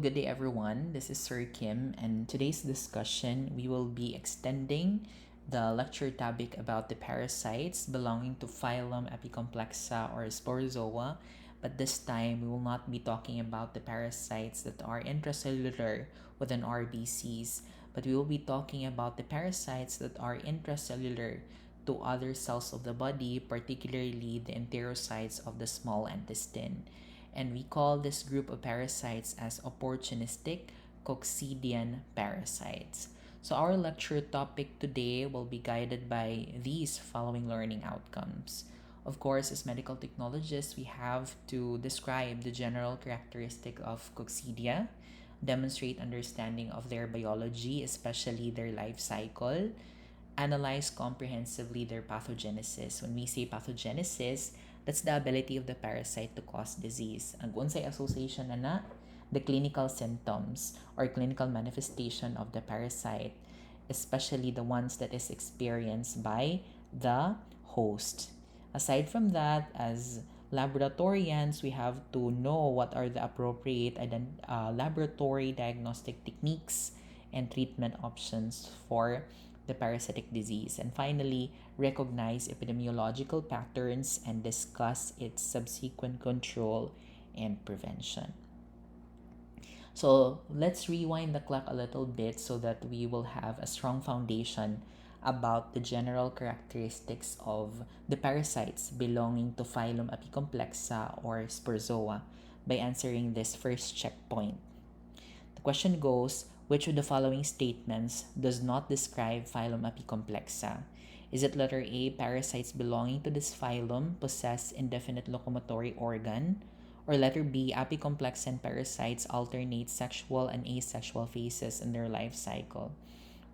good day everyone. This is Sir Kim, and today's discussion we will be extending the lecture topic about the parasites belonging to phylum Epicomplexa or Sporozoa, but this time we will not be talking about the parasites that are intracellular within RBCs, but we will be talking about the parasites that are intracellular to other cells of the body, particularly the enterocytes of the small intestine, and we call this group of parasites as opportunistic coccidian parasites. So our lecture topic today will be guided by these following learning outcomes. Of course, as medical technologists, we have to describe the general characteristic of coccidia, demonstrate understanding of their biology, especially their life cycle, analyze comprehensively their pathogenesis. When we say pathogenesis, that's the ability of the parasite to cause disease. Ang unsay association na the clinical symptoms or clinical manifestation of the parasite, especially the ones that is experienced by the host. Aside from that, as laboratorians, we have to know what are the appropriate laboratory diagnostic techniques and treatment options for the parasitic disease. And finally, recognize epidemiological patterns and discuss its subsequent control and prevention. So let's rewind the clock a little bit so that we will have a strong foundation about the general characteristics of the parasites belonging to phylum Epicomplexa or Sporozoa by answering this first checkpoint. The question goes, which of the following statements does not describe phylum Epicomplexa? Is it letter A, parasites belonging to this phylum possess indefinite locomotory organ? Or letter B, Epicomplexian parasites alternate sexual and asexual phases in their life cycle?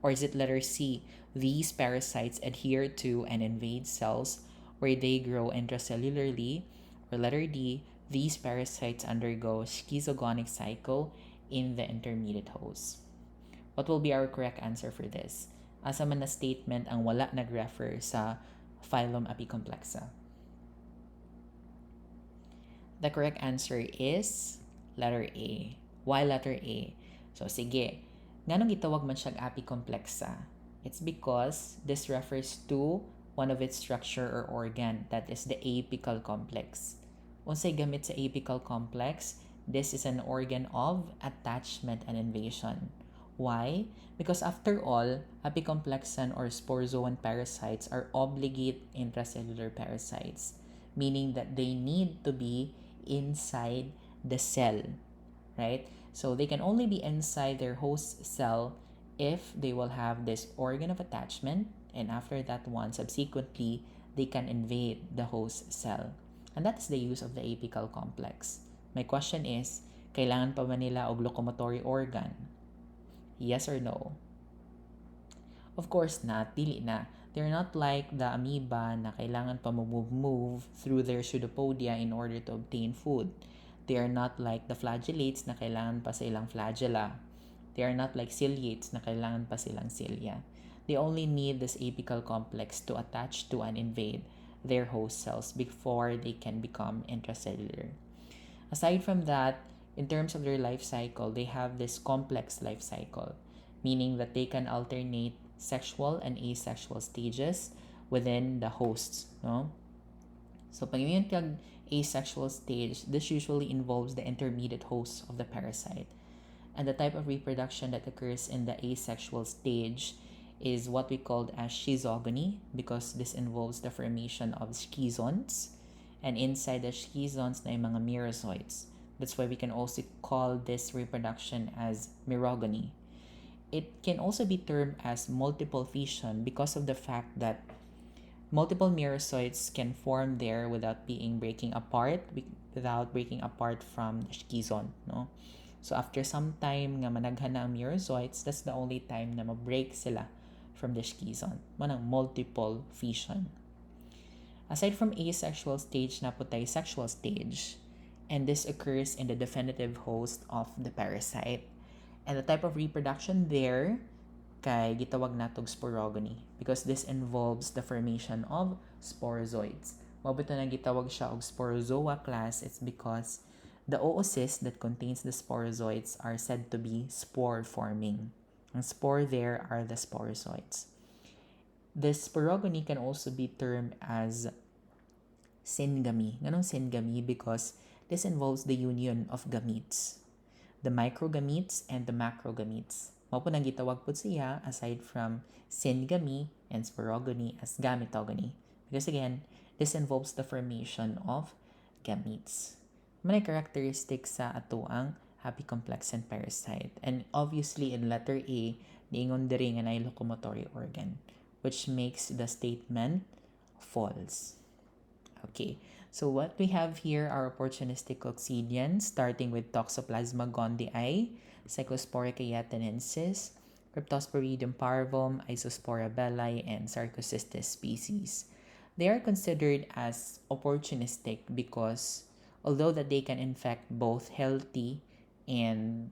Or is it letter C, these parasites adhere to and invade cells where they grow intracellularly? Or letter D, these parasites undergo schizogonic cycle in the intermediate host? What will be our correct answer for this? Asa man na statement ang wala nag-refer sa phylum Epicomplexa? The correct answer is letter A. Why letter A? So sige, nganong gitawag man siyang Epicomplexa? It's because this refers to one of its structure or organ, that is the apical complex. Unsay gamit sa apical complex? This is an organ of attachment and invasion. Why? Because after all, Epicomplexan or sporozoan parasites are obligate intracellular parasites, meaning that they need to be inside the cell, right? So they can only be inside their host cell if they will have this organ of attachment, and after that one, subsequently, they can invade the host cell. And that is the use of the apical complex. My question is, kailangan pa ba nila og locomotory organ? Yes or no? Of course not, dili na. They're not like the amoeba na kailangan pa move through their pseudopodia in order to obtain food. They are not like the flagellates na kailangan pa sa ilang flagella. They are not like ciliates na kailangan pa silang cilia. They only need this apical complex to attach to and invade their host cells before they can become intracellular. Aside from that, in terms of their life cycle, they have this complex life cycle, meaning that they can alternate sexual and asexual stages within the hosts. No? So, pag yung asexual stage, this usually involves the intermediate host of the parasite. And the type of reproduction that occurs in the asexual stage is what we call as schizogony, because this involves the formation of schizons. And inside the schizons na yung mga merozoites. That's why we can also call this reproduction as merogony. It can also be termed as multiple fission because of the fact that multiple merozoites can form there without breaking apart from the schizon, no? So after some time nga managhan na ang merozoites, that's the only time na ma-break sila from the schizon. Manang multiple fission. Aside from asexual stage, na po tayo sexual stage. And this occurs in the definitive host of the parasite. And the type of reproduction there, kay gitawag natog sporogony, because this involves the formation of sporozoids. Mabito na gitawag siya og sporozoa class, it's because The oocyst that contains the sporozoites are said to be spore-forming. Ang spore there are the sporozoites. The sporogony can also be termed as syngamy. Ganong syngamy because this involves the union of gametes, the microgametes and the macrogametes. Mao po nang gitawag po siya aside from syngamy and sporogony as gametogony. Because again, this involves the formation of gametes. May characteristics sa ato ang apicomplexan parasite. And obviously in letter A, niingon diri nga nay locomotory organ, which makes the statement false. Okay, so what we have here are opportunistic coccidians, starting with Toxoplasma gondii, Cyclospora cayetanensis, Cryptosporidium parvum, Isospora belli, and Sarcocystis species. They are considered as opportunistic because although that they can infect both healthy and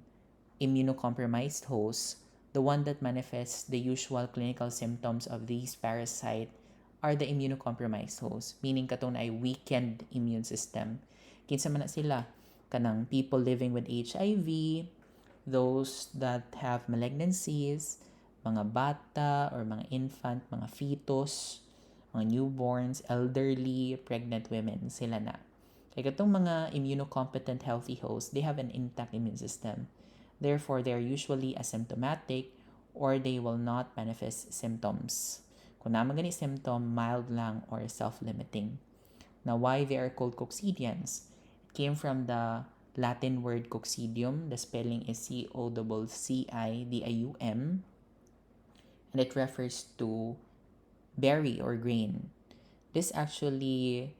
immunocompromised hosts, the one that manifests the usual clinical symptoms of these parasites are the immunocompromised hosts, meaning katong ay weakened immune system. Kinsa man na sila, kanang people living with HIV, those that have malignancies, mga bata or mga infant, mga fetus, mga newborns, elderly, pregnant women, sila na. Kaya katong mga immunocompetent healthy hosts, they have an intact immune system. Therefore, they are usually asymptomatic or they will not manifest symptoms. Kung naman gani symptom, mild lang or self-limiting. Now, why they are called coccidians? It came from the Latin word coccidium. The spelling is Coccidium, and it refers to berry or grain. This actually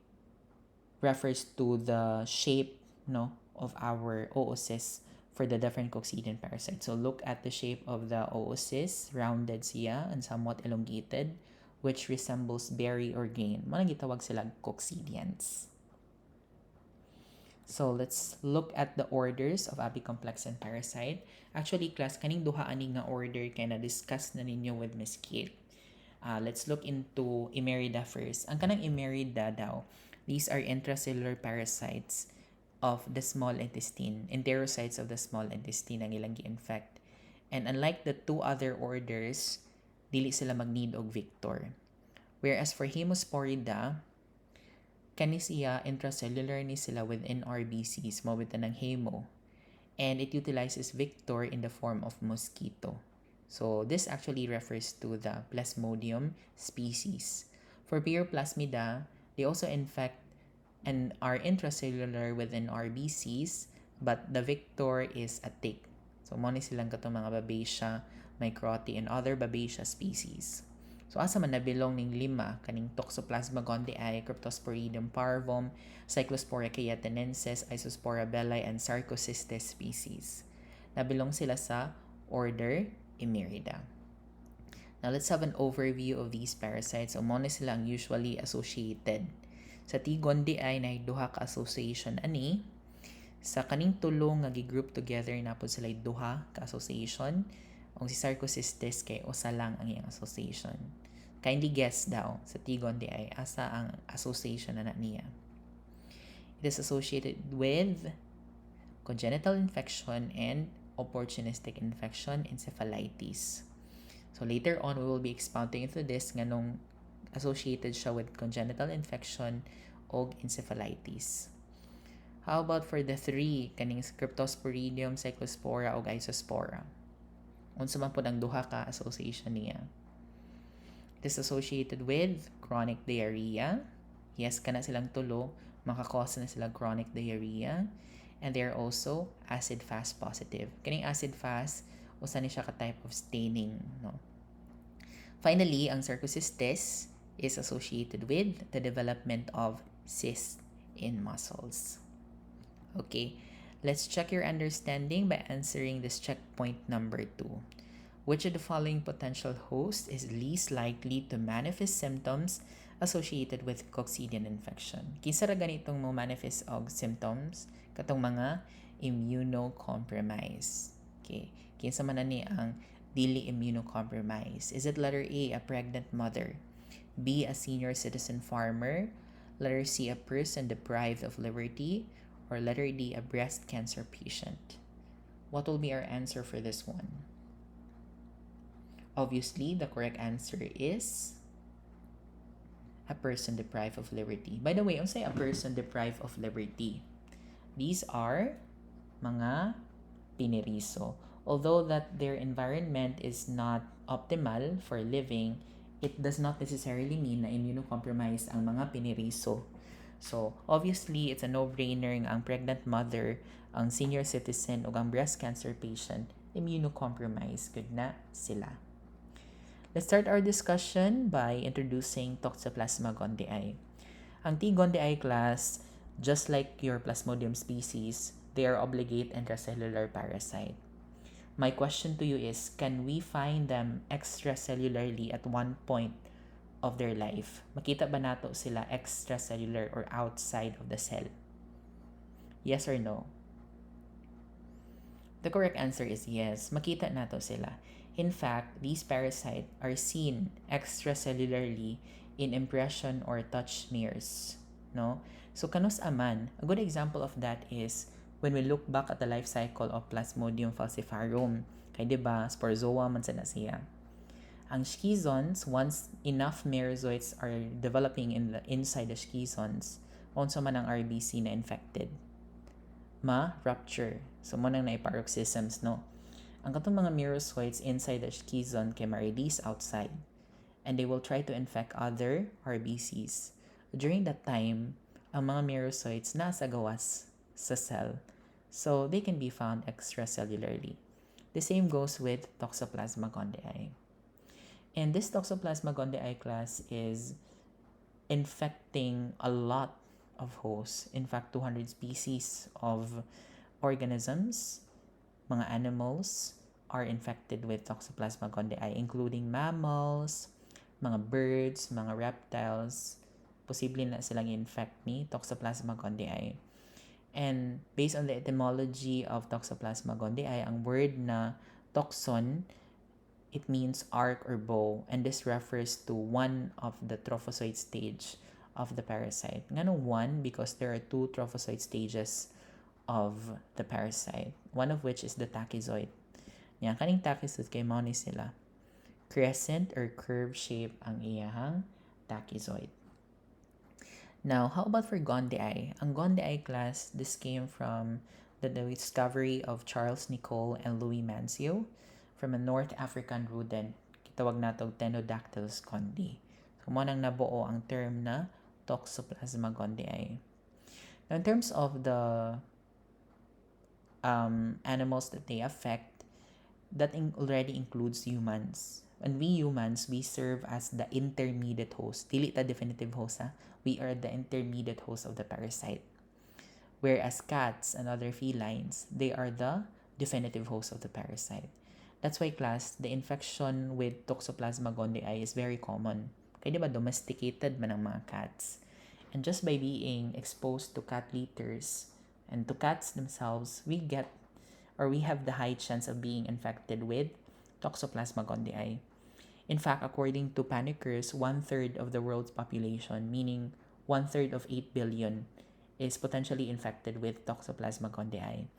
refers to the shape of our oocysts for the different coccidian parasites. So look at the shape of the oocyst, rounded siya and somewhat elongated, which resembles berry or grain. Mga gitawag sila coccidians. So let's look at the orders of apicomplexan parasite. Actually, class, kaning duha ani nga order kay na-discuss na ninyo with Miss Kate. Let's look into Emerida first. Ang kanang Emerida daw, these are intracellular parasites of the small intestine, enterocytes of the small intestine ang ilang gi-infect. And unlike the two other orders, dili sila mag-need og victor. Whereas for Hemosporida, kani siya intracellular ni sila within RBCs, mawitan ng hemo. And it utilizes victor in the form of mosquito. So this actually refers to the Plasmodium species. For Pyroplasmida, they also infect and are intracellular within RBCs, but the victor is a tick. So mo ni silang katong mga Babesia, Microti, and other Babesia species. So asa man nabilong ning lima kaning Toxoplasma gondii, Cryptosporidium parvum, Cyclospora cayetanensis, Isospora belli, and Sarcocystis species. Nabilong sila sa order Emerida. Now let's have an overview of these parasites. So mo ni sila ang usually associated. Sa T. gondii na duha ka association ani. Sa kaning tulo nga gi-group together na po sila duha ka association. Ang si Sarcocystis kay usa lang ang iyang association. Kindly guess daw sa T. gondii asa ang association na niya. It is associated with congenital infection and opportunistic infection, encephalitis. So later on, we will be expounding into this nga nung associated siya with congenital infection o encephalitis. How about for the three, kaning Cryptosporidium, Cyclospora o Isospora? Unsa man po ang duha ka association niya? It is associated with chronic diarrhea. Yes, kana silang tulo, makakause na sila chronic diarrhea. And they are also acid-fast positive. Kaning acid-fast, usa ni siya ka type of staining. No? Finally, ang Sarcocystis is associated with the development of cysts in muscles. Okay, let's check your understanding by answering this checkpoint number 2. Which of the following potential hosts is least likely to manifest symptoms associated with coccidian infection? Kinsa ra ganitong mo manifest og symptoms katong mga immunocompromised. Okay, kinsa man ani ang dili immunocompromised? Is it letter A, a pregnant mother, B, a senior citizen farmer, letter C, a person deprived of liberty, or letter D, a breast cancer patient? What will be our answer for this one? Obviously, the correct answer is a person deprived of liberty. By the way, unsay a person deprived of liberty? These are mga piniriso. Although that their environment is not optimal for living, it does not necessarily mean na immunocompromised ang mga piniriso. So, obviously, it's a no-brainer nga ang pregnant mother, ang senior citizen o ang breast cancer patient, immunocompromised. Good na sila. Let's start our discussion by introducing Toxoplasma gondii. Ang T. gondii class, just like your Plasmodium species, they are obligate intracellular parasite. My question to you is, can we find them extracellularly at one point of their life? Makita ba nato sila extracellular or outside of the cell? Yes or no? The correct answer is yes. Makita nato sila. In fact, these parasites are seen extracellularly in impression or touch smears. No? So, kanus aman, a good example of that is when we look back at the life cycle of Plasmodium falciparum. Kaya diba, sporozoa man sana siya. Ang schizons, once enough merozoites are developing inside the schizons, onso man ang RBC na infected, ma-rupture. So, mo nang naiparoxysms, no? Ang katong mga merozoites inside the schizon kay ma-release outside, and they will try to infect other RBCs. During that time, ang mga merozoites nasa gawas sa cell, so they can be found extracellularly. The same goes with Toxoplasma gondii. And this Toxoplasma gondii class is infecting a lot of hosts. In fact, 200 species of organisms, mga animals, are infected with Toxoplasma gondii, including mammals, mga birds, mga reptiles. Posible na silang infect ni Toxoplasma gondii. And based on the etymology of Toxoplasma gondii, ang word na toxon, it means arc or bow, and this refers to one of the trophozoite stage of the parasite. Ngano one? Because there are two trophozoite stages of the parasite, one of which is the tachyzoid. Yan, kaning tachyzoid kay mao ni sila. Crescent or curve shape ang iyahang tachyzoid. Now, how about for gondii? Ang gondii class, this came from the discovery of Charles Nicole and Louis Manzio from a North African rodent. Kitawag nato Ctenodactylus gondii. So, mo nang nabuo ang term na Toxoplasma gondii. Now, in terms of the animals that they affect, that already includes humans. And we humans, we serve as the intermediate host. Dili ta definitive host, ha? We are the intermediate host of the parasite. Whereas cats and other felines, they are the definitive host of the parasite. That's why, class, the infection with Toxoplasma gondii is very common. Kaya diba domesticated man ang mga cats. And just by being exposed to cat litters and to cats themselves, we have the high chance of being infected with Toxoplasma gondii. In fact, according to panickers, 1/3 of the world's population, meaning 1/3 of 8 billion, is potentially infected with Toxoplasma gondii.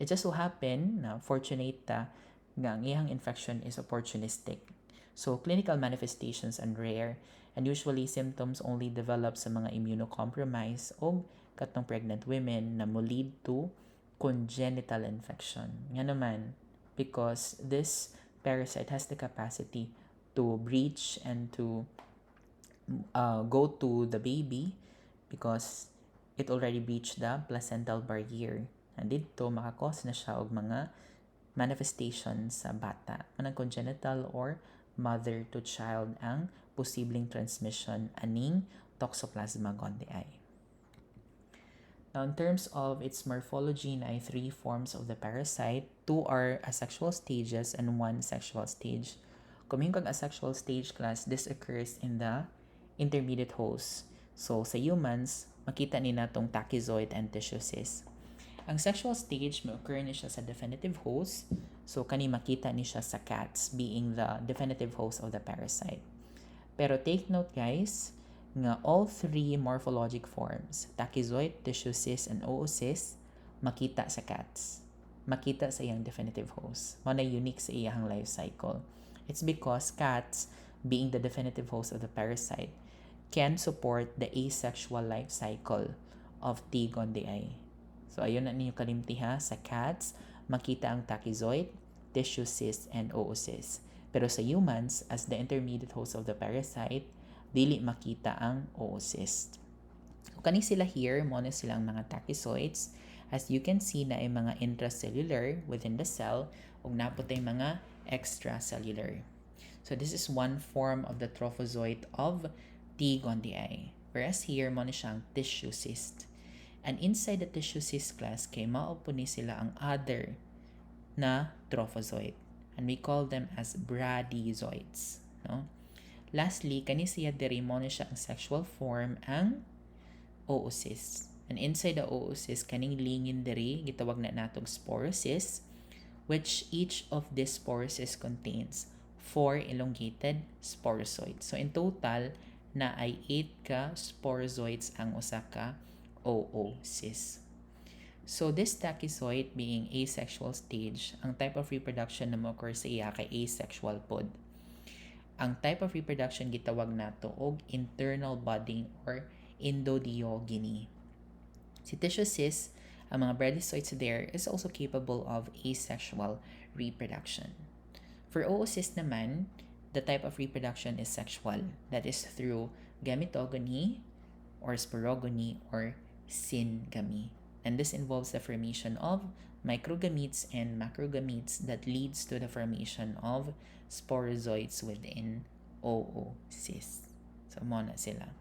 It just so happened na fortunate nga ang iyang infection is opportunistic. So, clinical manifestations are rare, and usually symptoms only develop sa mga immunocompromised o katong pregnant women na mo lead to congenital infection. Nga naman, because this parasite has the capacity to breach and to go to the baby because it already breached the placental barrier. And dito, makakos na siya og mga manifestations sa bata. Manang congenital or mother to child ang posibleng transmission aning Toxoplasma gondii. Now, in terms of its morphology, na ay 3 forms of the parasite. 2 are asexual stages and 1 sexual stage. Kung yung asexual stage class, this occurs in the intermediate host. So, sa humans, makita ni natong tachyzoid and tissues. Ang sexual stage, may occur ni siya sa definitive host. So, kani makita ni siya sa cats being the definitive host of the parasite. Pero take note, guys, nga all three morphologic forms, tachyzoid, tissue cyst, and oocyst, makita sa cats. Makita sa iyang definitive host. Mao na unique sa iyang life cycle. It's because cats, being the definitive host of the parasite, can support the asexual life cycle of T. gondii. So, ayun na ninyo kalimtiha. Sa cats, makita ang tachyzoid, tissue cyst, and oocyst. Pero sa humans, as the intermediate host of the parasite, dili makita ang oocyst. Kani sila here, mo na silang mga tachyzoids. As you can see na ay mga intracellular within the cell ug naputay mga extracellular. So this is one form of the trophozoite of T. gondii. Whereas here, mo na siyang tissue cyst. And inside the tissue cyst class, kay mao po ni sila ang other na trophozoite. And we call them as bradykinoids. No? Lastly, kani siya diri mo na siya ang sexual form ang oocyst. And inside the oocyst, kaning lingin diri, gitawag na natong sporocyst, which each of these sporocysts contains 4 elongated sporozoids. So in total, na ay 8 ka sporozoids ang usa ka oocyst. So this tachyzoid being asexual stage, ang type of reproduction na mo occur sa iya kay asexual pod. Ang type of reproduction gitawag nato og internal budding or endodiogeny. Si tissue cyst, ang mga bradyzoids there is also capable of asexual reproduction. For oocyst naman, the type of reproduction is sexual. That is through gametogony or sporogony or syngamy. And this involves the formation of microgametes and macrogametes that leads to the formation of sporozoites within oocyst. So, mo na sila.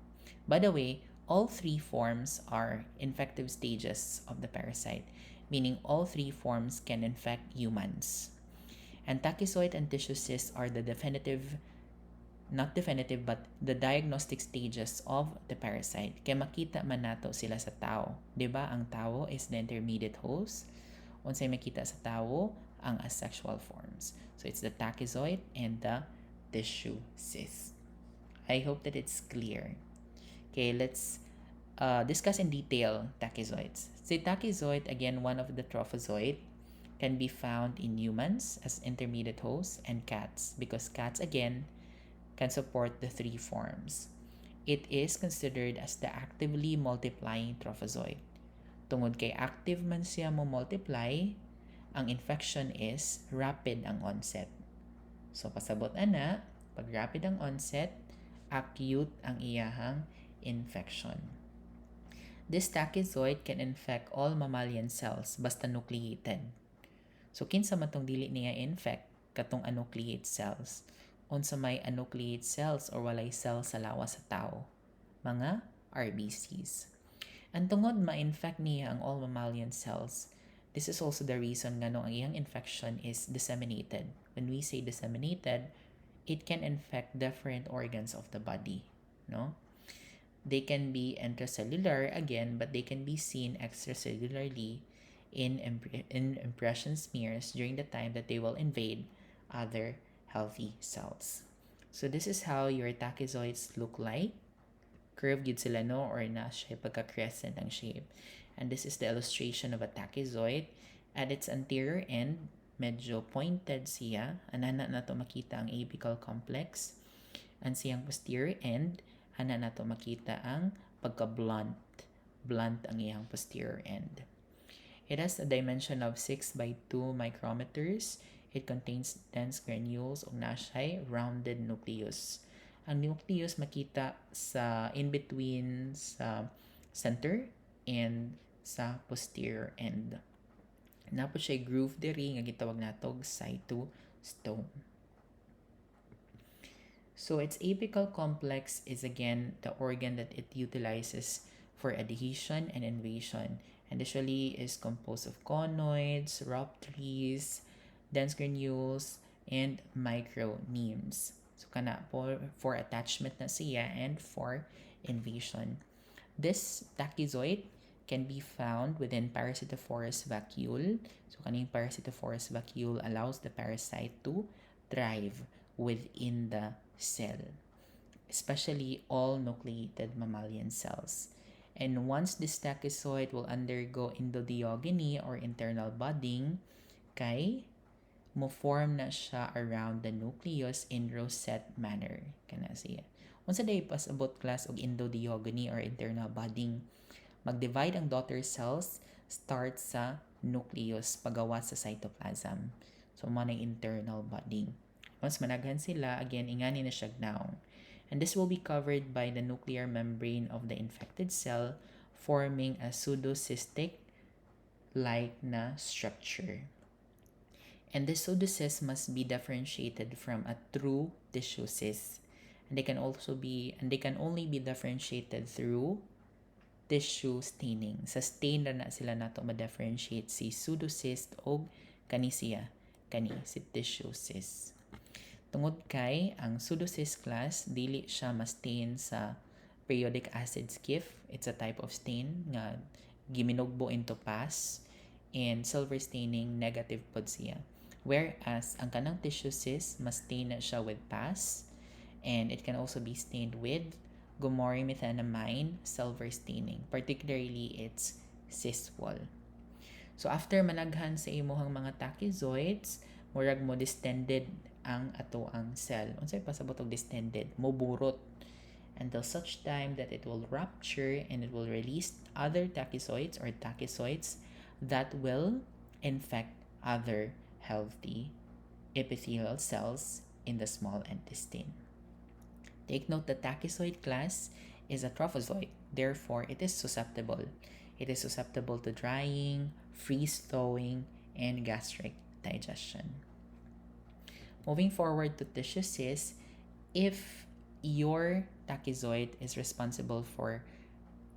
By the way, all three forms are infective stages of the parasite, meaning all three forms can infect humans. And tachyzoid and tissue cysts are the but the diagnostic stages of the parasite. Kaya makita man nato sila sa tao. Diba? Ang tao is the intermediate host. Unsay makita sa tao, ang asexual forms. So it's the tachyzoid and the tissue cyst. I hope that it's clear. Okay, let's discuss in detail tachyzoids. So tachyzoid, again, one of the trophozoid, can be found in humans as intermediate hosts and cats because cats, again, can support the three forms. It is considered as the actively multiplying trophozoid. Tungod kay active man siya mo multiply, ang infection is rapid ang onset. So pasabot ana, pag rapid ang onset, acute ang iyahang infection. This tachyzoid can infect all mammalian cells basta nucleated. So kinsa man tong dili niya infect katong anucleate cells? Unsa may anucleate cells or walay cell sa lawas sa tao? Mga RBCs. Ang tungod ma-infect niya ang all mammalian cells, this is also the reason nga no ang iyang infection is disseminated. When we say disseminated, it can infect different organs of the body, no? They can be intracellular again, but they can be seen extracellularly in impression smears during the time that they will invade other healthy cells. So this is how your tachyzoids look like. Curved gid sila no, or na siya pagka-crescent ang shape. And this is the illustration of a tachyzoid. At its anterior end, medyo pointed siya. Anana na to makita ang apical complex. Ang siyang posterior end, ana na to makita ang pagka-blunt. Blunt ang iyang posterior end. It has a dimension of 6 by 2 micrometers. It contains dense granules o nasay rounded nucleus. Ang nucleus makita sa in-between sa center and sa posterior end. Napo siya groove diri nga gitawag natog cytostome. So its apical complex is again the organ that it utilizes for adhesion and invasion, and usually is composed of conoids, rhabdries, dense granules, and micronemes. So kana for attachment na siya and for invasion. This tachyzoid can be found within Parasitophorus vacuole. So kaning Parasitophorus vacuole allows the parasite to thrive within the cell. especially all nucleated mammalian cells. And once this tachyzoid will undergo endotheogony or internal budding, kay mo form na siya around the nucleus in rosette manner. Kana siya. Unsa day pasabot class og endotheogony or internal budding, mag-divide ang daughter cells start sa nucleus pagawas sa cytoplasm. So mo internal budding. Once managhan sila, again ingani na siya gnaong. And this will be covered by the nuclear membrane of the infected cell, forming a pseudocystic like na structure. And the pseudocyst must be differentiated from a true tissue cyst. And they can only be differentiated through tissue staining. Sa stain na sila nato ma-differentiate si pseudocyst o kani siya, si tissue cyst. Tungod kay ang pseudocyst class dili siya ma-stain sa periodic acid skiff. It's a type of stain nga giminugbo into pus, and silver staining negative pod siya. Whereas ang kanang tissue cyst ma-stain na siya with pus, and it can also be stained with gomorrhimethanamine silver staining, particularly its cyst wall. So after managhan sa imuhang mga tachyzoids, murag mo distended ang ato ang cell. Unsay pasabot og distended? Moburot until such time that it will rupture and it will release other tachyzoids or tachyzoids that will infect other healthy epithelial cells in the small intestine. Take note that tachyzoid class is a trophozoite, therefore it is susceptible. It is susceptible to drying, freeze-thawing, and gastric digestion. Moving forward to tissue cysts, if your tachyzoid is responsible for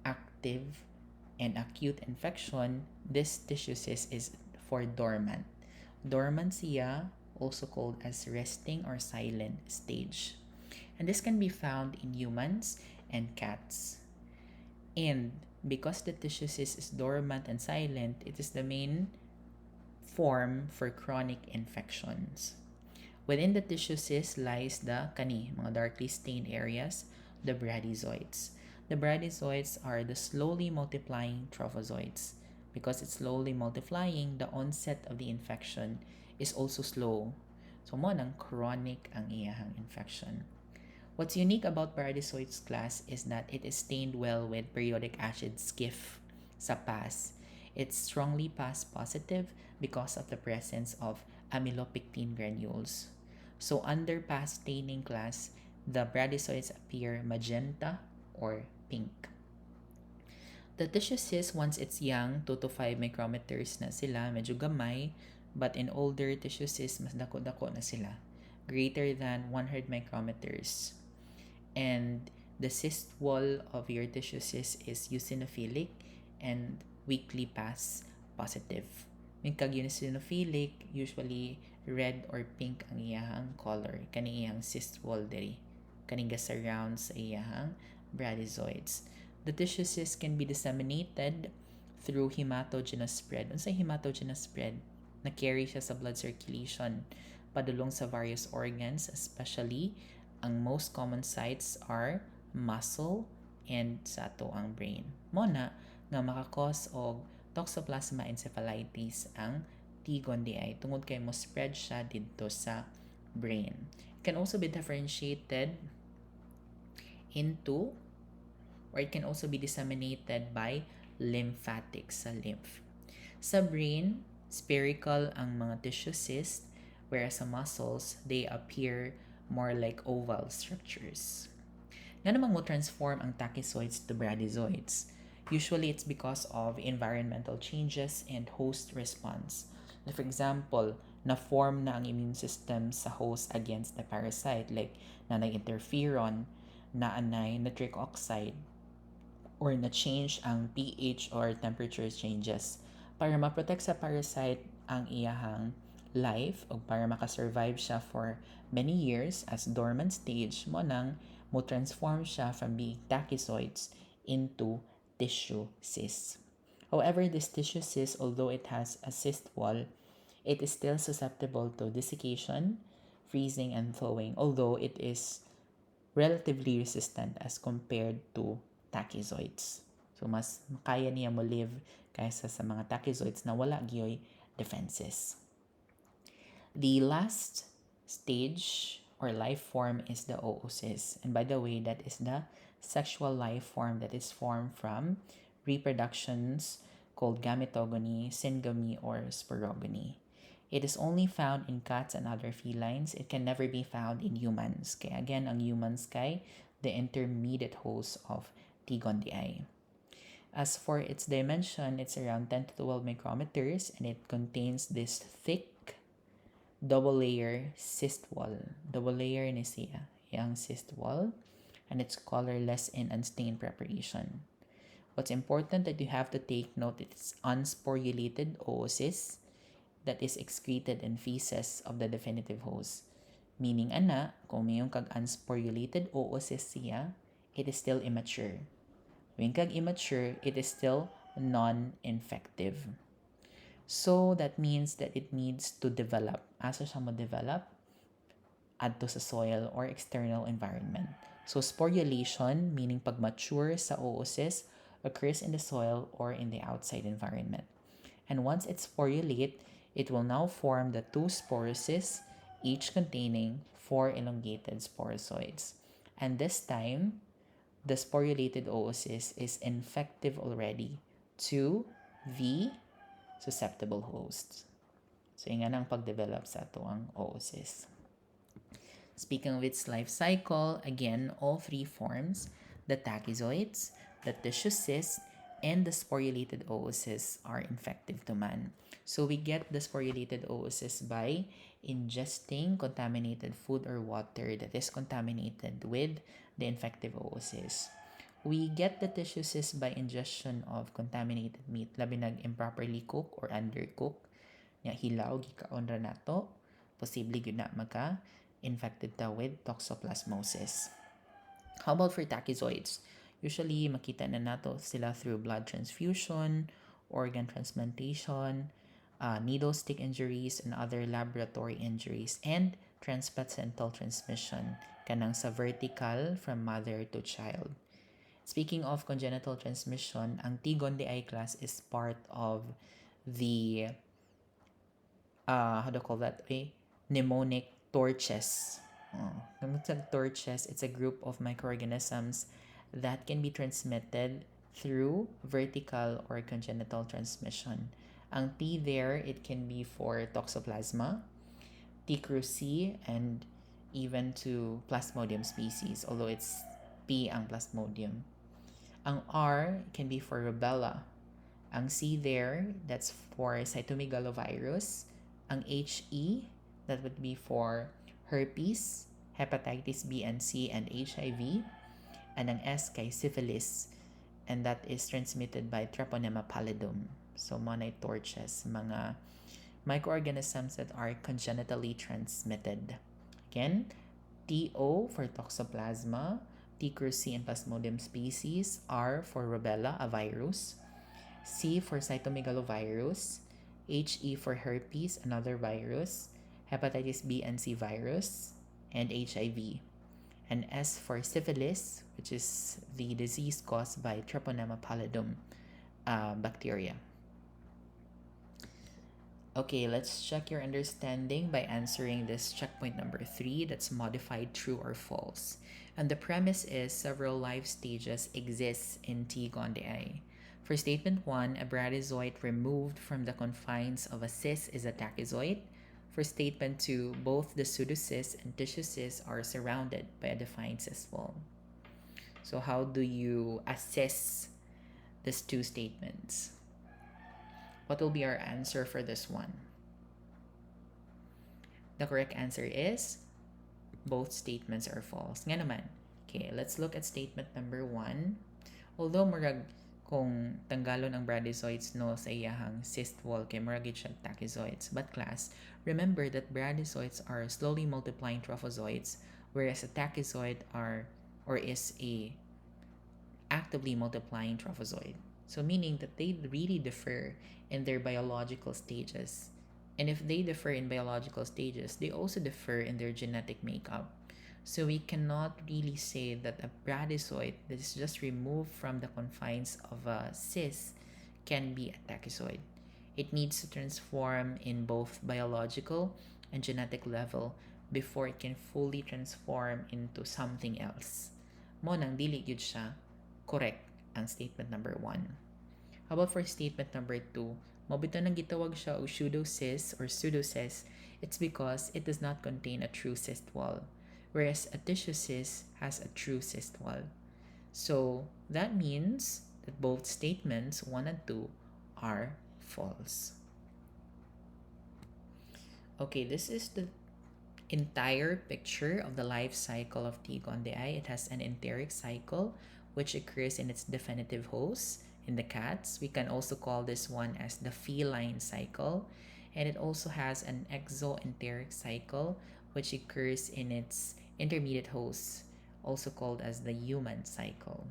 active and acute infection, this tissue cyst is for dormant. Dormant siya, also called as resting or silent stage. And this can be found in humans and cats. And because the tissue cyst is dormant and silent, it is the main form for chronic infections. Within the tissue cyst lies the mga darkly stained areas, the bradyzoids. The bradyzoids are the slowly multiplying trophozoites. Because it's slowly multiplying, the onset of the infection is also slow. So mo nang chronic ang iyahang infection. What's unique about bradyzoids class is that it is stained well with periodic acid skiff sa pus. It's strongly pus positive because of the presence of amylopectin granules. So under pus staining class, the bradyzoids appear magenta or pink. The tissue cyst, once it's young, 2 to 5 micrometers na sila, medyo gamay, but in older tissue cysts, mas dako-dako na sila, greater than 100 micrometers. And the cyst wall of your tissue cyst is eosinophilic and weakly pus positive. Yung kag eosinophilic, usually red or pink ang iyahang color, kani iyang cyst wall diri, kani ga-surround sa iyahang bradyzoids. The tissue cyst can be disseminated through hematogenous spread. Unsay hematogenous spread? Na-carry siya sa blood circulation padulong sa various organs, especially ang most common sites are muscle and sa ato ang brain. Mona nga makakos og toxoplasma encephalitis ang tigon di ay tungod kay mo spread siya didto sa brain. It can also be differentiated into, or it can also be disseminated by lymphatics sa lymph. Sa brain, spherical ang mga tissue cysts, whereas sa muscles, they appear more like oval structures. Nga namang mo transform ang tachyzoids to bradyzoids. Usually, it's because of environmental changes and host response. For example, na-form na ang immune system sa host against the parasite, like nanay interferon, naanay nitric oxide, or na-change ang pH or temperature changes para ma-protect sa parasite ang iyahang life o para makasurvive siya for many years as dormant stage mo nang mo transform siya from being tachyzoids into tissue cysts. However, this tissue cyst, although it has a cyst wall, it is still susceptible to desiccation, freezing, and thawing, although it is relatively resistant as compared to tachyzoids. So, mas kaya niya mo live kaysa sa mga tachyzoids na wala gyoy defenses. The last stage or life form is the oocyst. And by the way, that is the sexual life form that is formed from reproductions called gametogony, syngamy, or sporogony. It is only found in cats and other felines. It can never be found in humans. Kaya again, ang humans kay the intermediate host of T. gondii. As for its dimension, it's around 10 to 12 micrometers and it contains this thick double layer cyst wall. Double layer ni siya, yung cyst wall, and it's colorless and unstained preparation. What's important that you have to take note, it's unsporulated oocyst that is excreted in feces of the definitive host. Meaning ana, kung mayroong kag unsporulated oocyst siya, it is still immature. When kag immature, it is still non-infective. So that means that it needs to develop. Asa siya mo develop? Adto sa soil or external environment. So sporulation, meaning pag mature sa oocyst, occurs in the soil or in the outside environment. And once it's sporulate, it will now form the two sporocysts, each containing 4 elongated sporozoids. And this time, the sporulated oocyst is infective already to the susceptible hosts. So, yung ang pag-develop sa tuwang oocyst. Speaking of its life cycle, again, all three forms, the tachyzoids, the tissue cyst, and the sporulated oocysts are infective to man. So we get the sporulated oocysts by ingesting contaminated food or water that is contaminated with the infective oocysts. We get the tissue cyst by ingestion of contaminated meat, labi nag improperly cooked or undercooked. Nga hilaw, gikaon ra nato, posible gyud na maka infected ta with toxoplasmosis. How about for tachyzoids? Usually, makita na nato sila through blood transfusion, organ transplantation, needle stick injuries, and other laboratory injuries, and transplacental transmission, kanang sa vertical from mother to child. Speaking of congenital transmission, ang T. gondii class is part of the, how do you call that? Mnemonic torches. Torches, it's a group of microorganisms that can be transmitted through vertical or congenital transmission. Ang T there, it can be for Toxoplasma, T. cruzi, and even to Plasmodium species, although it's P ang Plasmodium. Ang R can be for rubella. Ang C there, that's for cytomegalovirus. Ang HE, that would be for herpes, hepatitis B and C, and HIV. And ang S kay syphilis, and that is transmitted by Treponema pallidum. So, mga torches, mga microorganisms that are congenitally transmitted. Again, TO for Toxoplasma, T. cruzi and Plasmodium species, R for rubella, a virus, C for cytomegalovirus, HE for herpes, another virus, hepatitis B and C virus, and HIV. And S for syphilis, which is the disease caused by Treponema pallidum bacteria. Okay, let's check your understanding by answering this checkpoint number 3, that's modified true or false. And the premise is several life stages exist in T. gondii. For statement 1, a bradyzoid removed from the confines of a cyst is a tachyzoid. For statement 2, both the pseudocyst and tissue cyst are surrounded by a defined cyst wall. So how do you assess these two statements? What will be our answer for this one? The correct answer is both statements are false. Nga naman. Okay, let's look at statement number 1. Although murag kung tanggalon ang bradyzoids no sa iyahang cyst wall kay murag siya tachyzoids. But class, remember that bradyzoids are slowly multiplying trophozoids, whereas a tachyzoid is a actively multiplying trophozoid. So meaning that they really differ in their biological stages. And if they differ in biological stages, they also differ in their genetic makeup. So we cannot really say that a bradyzoid that is just removed from the confines of a cyst can be a tachyzoid. It needs to transform in both biological and genetic level before it can fully transform into something else. Mo nang dili gyud siya correct ang statement number 1. How about for statement number 2? Mabito nang gitawag siya og pseudocyst or pseudocyst, it's because it does not contain a true cyst wall, whereas a tissue cyst has a true cyst wall. So that means that both statements 1 and 2 are false. Okay, this is the entire picture of the life cycle of T. gondii. It has an enteric cycle, which occurs in its definitive host in the cats. We can also call this one as the feline cycle. And it also has an exoenteric cycle, which occurs in its intermediate host, also called as the human cycle.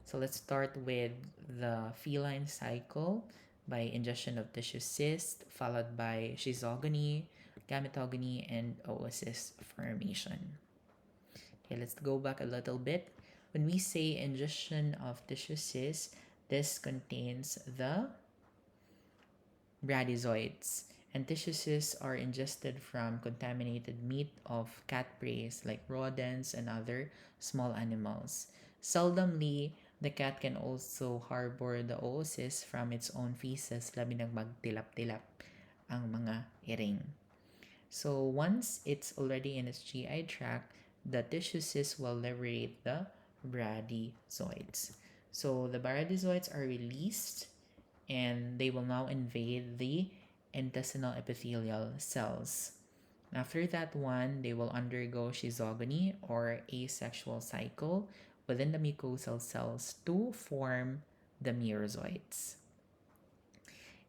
So let's start with the feline cycle by ingestion of tissue cyst, followed by schizogony, gametogony, and oocyst formation. Okay, let's go back a little bit. When we say ingestion of tissue cyst, this contains the bradyzoids. And tissue cysts are ingested from contaminated meat of cat preys like rodents and other small animals. Seldomly, the cat can also harbor the oocysts from its own feces, labi nang magtilap-tilap ang mga iring. So once it's already in its GI tract, the tissue cyst will liberate the bradyzoids. So the bradyzoids are released and they will now invade the intestinal epithelial cells. After that one, they will undergo schizogony or asexual cycle within the mucosal cells to form the merozoites.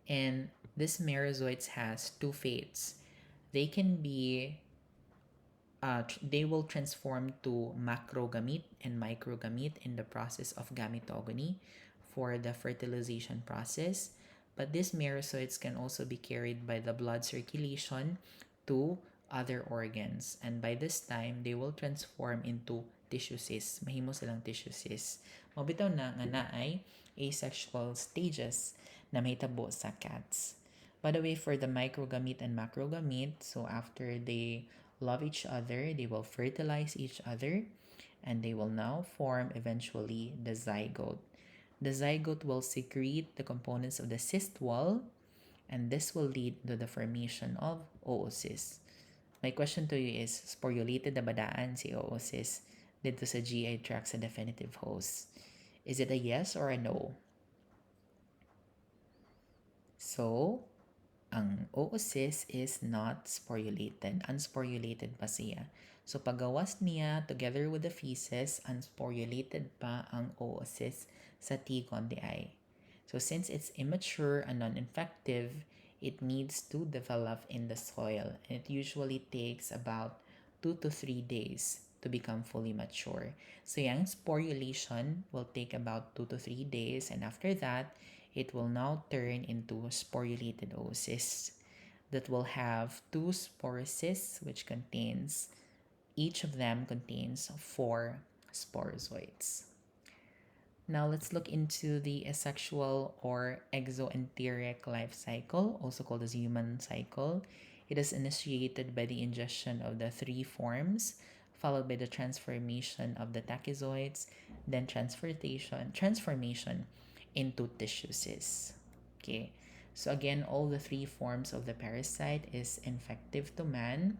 And this merozoites has two fates. They can be they will transform to macrogamete and microgamete in the process of gametogony for the fertilization process. But these merozoites can also be carried by the blood circulation to other organs. And by this time, they will transform into tissue cysts. Mahimo silang tissue cysts. Mabitaw na nga naay asexual stages na mahitabo sa cats. By the way, for the microgamete and macrogamete, so after they love each other, they will fertilize each other, and they will now form eventually the zygote. The zygote will secrete the components of the cyst wall, and this will lead to the formation of oocysts. My question to you is, sporulated na badaan si oocyst dito sa GI tract sa definitive host? Is it a yes or a no? So, ang oocyst is not sporulated. Unsporulated pa siya. So, paggawas niya together with the feces, unsporulated pa ang oocyst sa T. gondii. So, since it's immature and non-infective, it needs to develop in the soil. And it usually takes about 2 to 3 days to become fully mature. So, yung sporulation will take about 2 to 3 days. And after that, it will now turn into sporulated oocysts that will have 2 sporocysts, which contains, each of them contains 4 sporozoites. Now let's look into the asexual or exoenteric life cycle, also called as human cycle. It is initiated by the ingestion of the 3 forms, followed by the transformation of the tachyzoids, then transformation into tissue cysts. Okay, so again, all the 3 forms of the parasite is infective to man.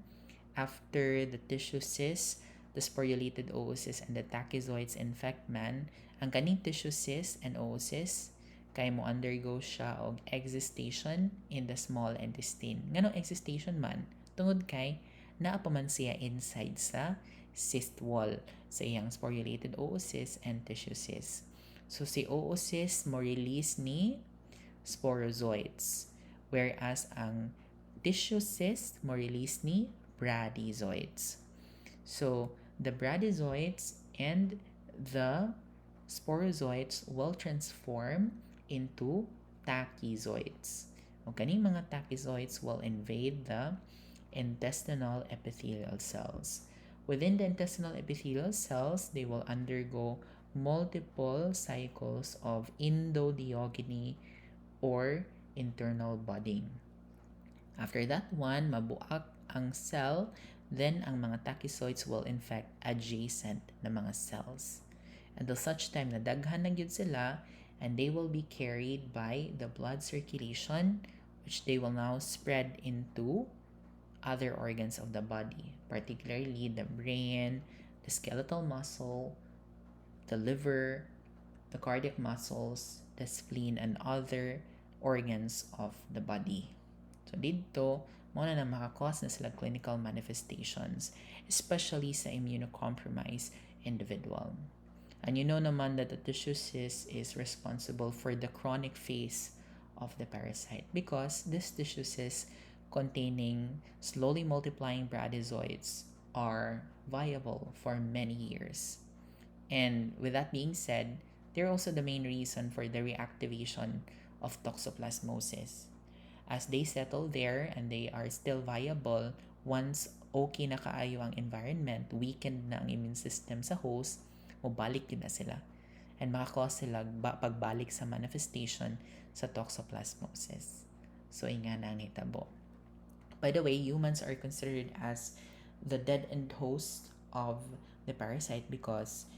After the tissue cysts, the sporulated oocysts and the tachyzoids infect man, ang kaning tissue cysts and oocysts kay mo undergo siya og excistation in the small intestine. Nganong excistation man? Tungod kay naa pa man siya inside sa cyst wall sa iyang sporulated oocysts and tissue cysts. So si oocysts mo release ni sporozoites, whereas ang tissue cyst mo release ni bradyzoids. So the bradyzoids and the sporozoites will transform into tachyzoids. O kaning mga tachyzoids will invade the intestinal epithelial cells. Within the intestinal epithelial cells, they will undergo multiple cycles of endotheogeny or internal budding. After that one, mabuak ang cell, then ang mga tachyzoids will infect adjacent na mga cells. Until such time na daghan na gyud sila, and they will be carried by the blood circulation, which they will now spread into other organs of the body, particularly the brain, the skeletal muscle, the liver, the cardiac muscles, the spleen, and other organs of the body. So dito, muna na makakause na sila clinical manifestations, especially sa immunocompromised individual. And you know naman that the tissue cyst is responsible for the chronic phase of the parasite because this tissue cyst containing slowly multiplying bradyzoids are viable for many years. And with that being said, they're also the main reason for the reactivation of toxoplasmosis. As they settle there and they are still viable, once okay na kaayo ang environment, weakened na ang immune system sa host, mabalik yun na sila. And makakause sila pagbalik sa manifestation sa toxoplasmosis. So, inga na ang hitabo. By the way, humans are considered as the dead-end host of the parasite because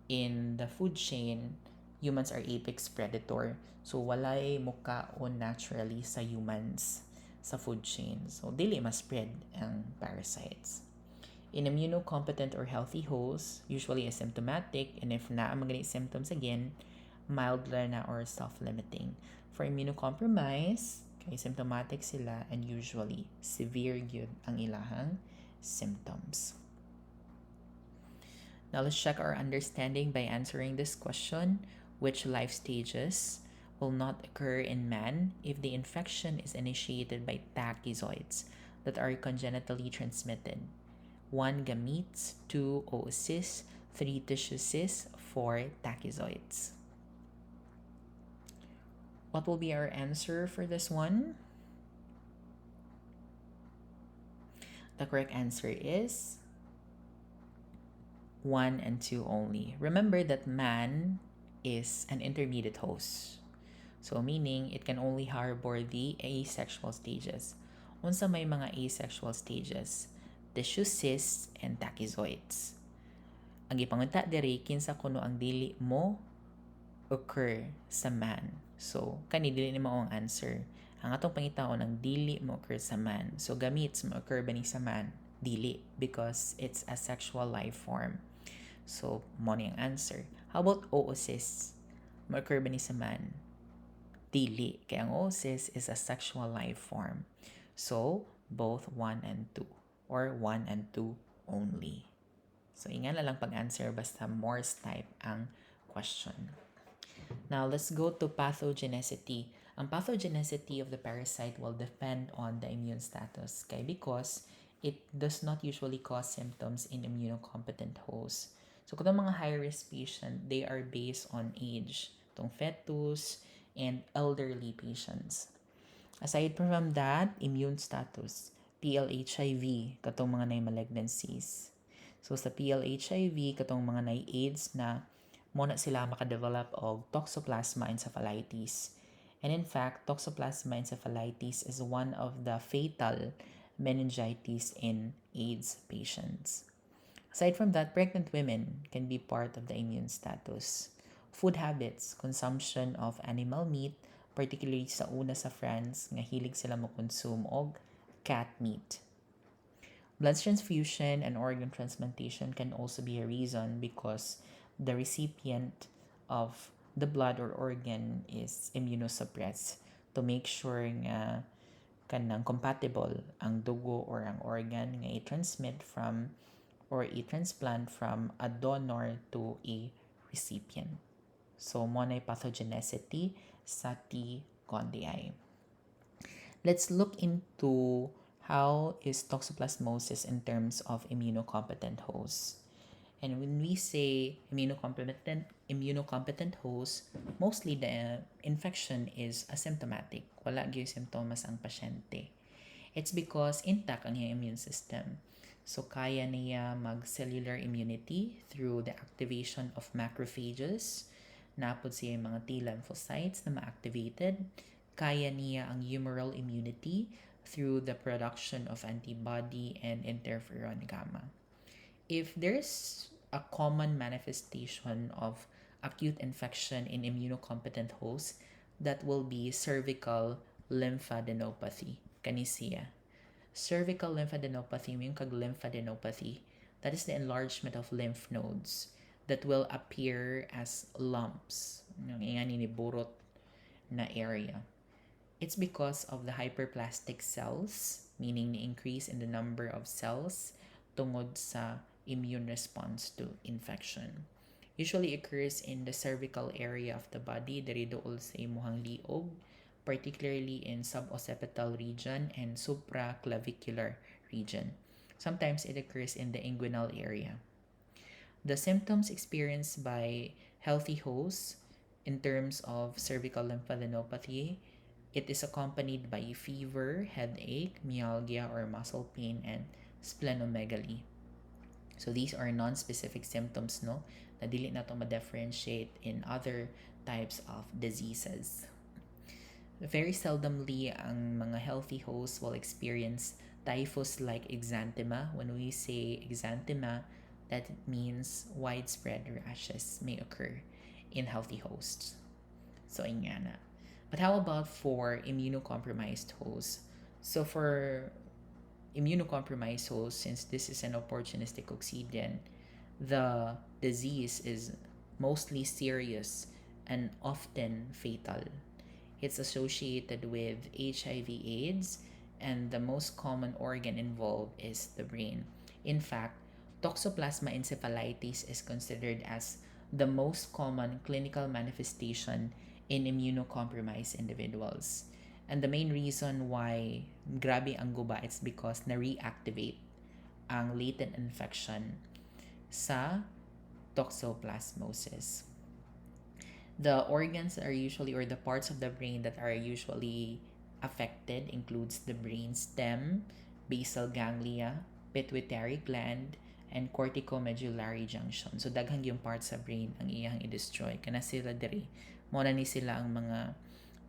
in the food chain, humans are apex predator. So, walay mukaon naturally sa humans sa food chain. So, dili ma-spread ang parasites. In immunocompetent or healthy hosts, usually asymptomatic, and if na mga symptoms again, mild na or self-limiting. For immunocompromised, kay symptomatic sila and usually severe gyud ang ilahang symptoms. Now let's check our understanding by answering this question. Which life stages will not occur in man if the infection is initiated by tachyzoids that are congenitally transmitted? 1. Gametes, 2. oocysts, 3. tissue cysts, 4. tachyzoids. What will be our answer for this one? The correct answer is 1 and 2 only. Remember that man is an intermediate host. So meaning it can only harbor the asexual stages. Unsa may mga asexual stages? Tissue cysts and tachyzoids. Ang ipangunta diri kinsa kuno ang dili mo occur sa man. So kani dili ni mao ang answer. Ang atong pangitaon ang dili mo occur sa man. So gametes mo occur ba ni sa man? Dili because it's a sexual life form. So mo ni ang answer. How about oocysts? Mo occur ba ni sa man? Dili. Kaya ang oocyst is a sexual life form. So both 1 and 2 or 1 and 2 only. So inga na lang pag-answer basta Morse type ang question. Now let's go to pathogenicity. Ang pathogenicity of the parasite will depend on the immune status because it does not usually cause symptoms in immunocompetent hosts. So kung mga high-risk patient, they are based on age, itong fetus and elderly patients. Aside from that, immune status, PLHIV, katong mga malignancies. So sa PLHIV, katong mga AIDS na mo na sila makadevelop og Toxoplasma encephalitis. And in fact, Toxoplasma encephalitis is one of the fatal meningitis in AIDS patients. Aside from that, pregnant women can be part of the immune status. Food habits, consumption of animal meat, particularly sa una sa France, nga hilig sila mo-consume og cat meat. Blood transfusion and organ transplantation can also be a reason because the recipient of the blood or organ is immunosuppressed to make sure nga kanang compatible ang dugo or ang organ nga i-transmit from or i-transplant from a donor to a recipient. So, mo na pathogenicity sa T. gondii. Let's look into how is toxoplasmosis in terms of immunocompetent hosts. And when we say immunocompetent host, mostly the infection is asymptomatic. Wala gyud symptoms ang pasyente. It's because intact ang immune system. So kaya niya mag-cellular immunity through the activation of macrophages. Napod siya yung mga T lymphocytes na ma-activated. Kaya niya ang humoral immunity through the production of antibody and interferon gamma. If there's a common manifestation of acute infection in immunocompetent hosts, that will be cervical lymphadenopathy, kanisiya. Cervical lymphadenopathy, yung kag lymphadenopathy, that is the enlargement of lymph nodes that will appear as lumps, yung ingani ni burot na area. It's because of the hyperplastic cells, meaning the increase in the number of cells tungod sa immune response to infection. Usually occurs in the cervical area of the body, diri dool sa imuhang liog, particularly in suboccipital region and supraclavicular region. Sometimes it occurs in the inguinal area. The symptoms experienced by healthy hosts in terms of cervical lymphadenopathy, it is accompanied by fever, headache, myalgia or muscle pain, and splenomegaly. So these are non-specific symptoms, no, na dili na to ma-differentiate in other types of diseases. Very seldomly, ang mga healthy hosts will experience typhus-like exanthema. When we say exanthema, that means widespread rashes may occur in healthy hosts. So, ingana. But how about for immunocompromised hosts? So, for immunocompromised hosts, since this is an opportunistic coccidian, the disease is mostly serious and often fatal. It's associated with HIV/AIDS, and the most common organ involved is the brain. In fact, Toxoplasma encephalitis is considered as the most common clinical manifestation in immunocompromised individuals. And the main reason why grabe ang guba, it's because na-reactivate ang latent infection sa toxoplasmosis. The organs are usually, or the parts of the brain that are usually affected includes the brain stem, basal ganglia, pituitary gland, and corticomedullary junction. So daghang yung parts sa brain ang iyang i-destroy. Kana sila diri. Muna ni sila ang mga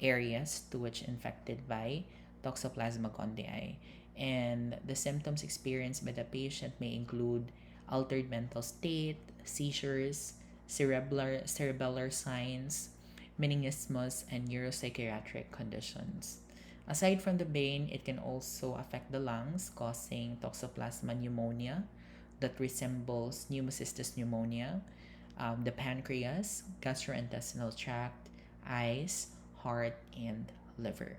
areas to which infected by Toxoplasma gondii. And the symptoms experienced by the patient may include altered mental state, seizures, cerebellar signs, meningismus, and neuropsychiatric conditions. Aside from the brain, it can also affect the lungs, causing Toxoplasma pneumonia that resembles pneumocystis pneumonia, the pancreas, gastrointestinal tract, eyes, heart, and liver.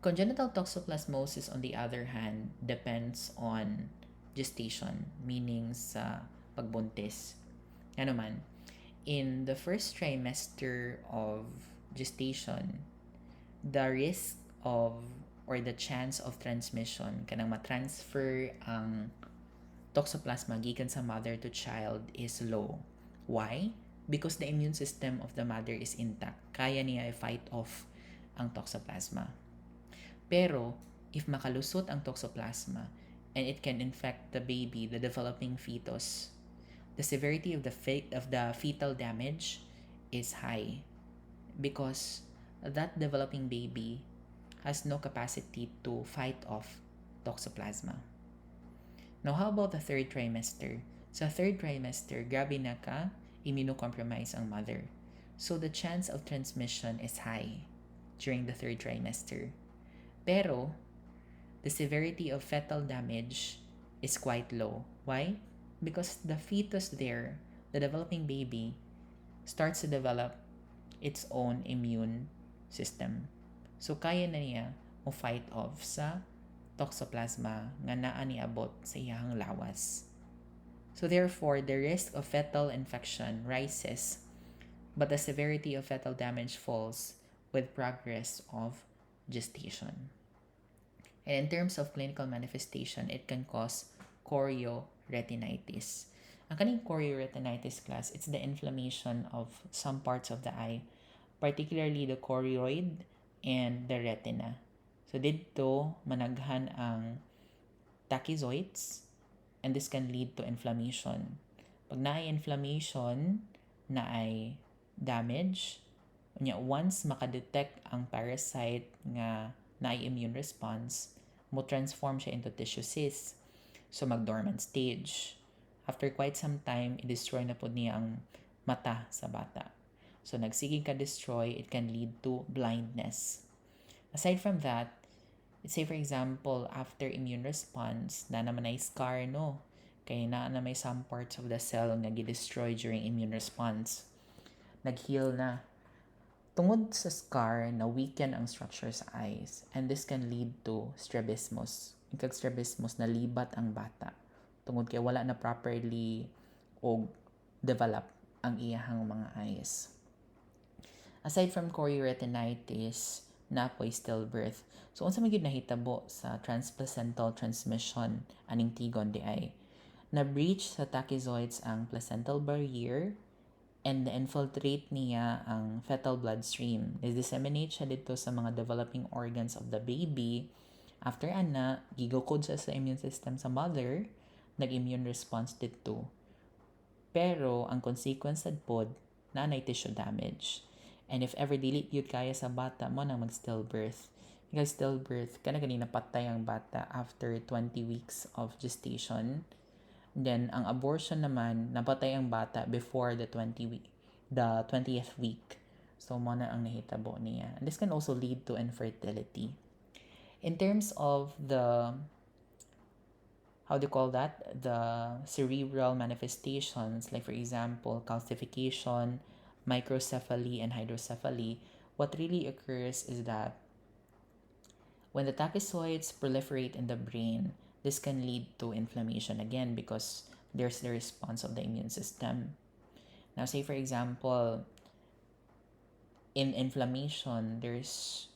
Congenital toxoplasmosis, on the other hand, depends on gestation, meaning sa pagbuntis. Ano man, in the first trimester of gestation, the risk of or the chance of transmission kanang matransfer ang toxoplasma gikan sa mother to child is low. Why? Because the immune system of the mother is intact. Kaya niya i-fight off ang toxoplasma. Pero, if makalusot ang toxoplasma and it can infect the baby, the developing fetus, the severity of the fetal damage is high because that developing baby has no capacity to fight off toxoplasma. Now, how about the third trimester? Sa third trimester, grabe na ka, immunocompromised ang mother. So, the chance of transmission is high during the third trimester. Pero, the severity of fetal damage is quite low. Why? Because the fetus there, the developing baby, starts to develop its own immune system. So, kaya na niya mo fight off sa toxoplasma nga naa niabot sa iyang lawas. So, therefore, the risk of fetal infection rises, but the severity of fetal damage falls with progress of gestation. And in terms of clinical manifestation, it can cause chorioretinitis. Ang kaning chorioretinitis class, it's the inflammation of some parts of the eye, particularly the choroid and the retina. So dito managhan ang tachyzoids, and this can lead to inflammation. Pag naay inflammation, naay damage, once makadetect ang parasite nga naay immune response, mo transform siya into tissue cyst. So mag-dormant stage. After quite some time, i-destroy na po niya ang mata sa bata. So nagsigig ka-destroy, it can lead to blindness. Aside from that, let's say for example, after immune response, na naman ay scar, no? Kaya na may some parts of the cell nga gi-destroy during immune response. Nag-heal na. Tungod sa scar, na weaken ang structure sa eyes, and this can lead to strabismus. Yung strabismus, na libat ang bata. Tungod kay wala na properly o develop ang iyahang mga eyes. Aside from chorioretinitis, napoy stillbirth. So, unsa man gyud nahitabo sa transplacental transmission aning tigon di ay na-breach sa tachyzoids ang placental barrier and na-infiltrate niya ang fetal bloodstream. Disseminate siya dito sa mga developing organs of the baby. After ana, gigukod siya sa immune system sa mother, nag-immune response dito. Pero, ang consequence sad pod, nanay tissue damage. And if ever dili yun kaya sa bata mo nang mag-stillbirth. Because stillbirth, kana ganina patay ang bata after 20 weeks of gestation. Then, ang abortion naman, napatay ang bata before the 20th week. So, mo na ang nahitabo niya. And this can also lead to infertility. In terms of the, how do you call that? The cerebral manifestations, like for example, calcification, microcephaly, and hydrocephaly, what really occurs is that when the tachyzoids proliferate in the brain, this can lead to inflammation again because there's the response of the immune system. Now, say for example, in inflammation, there's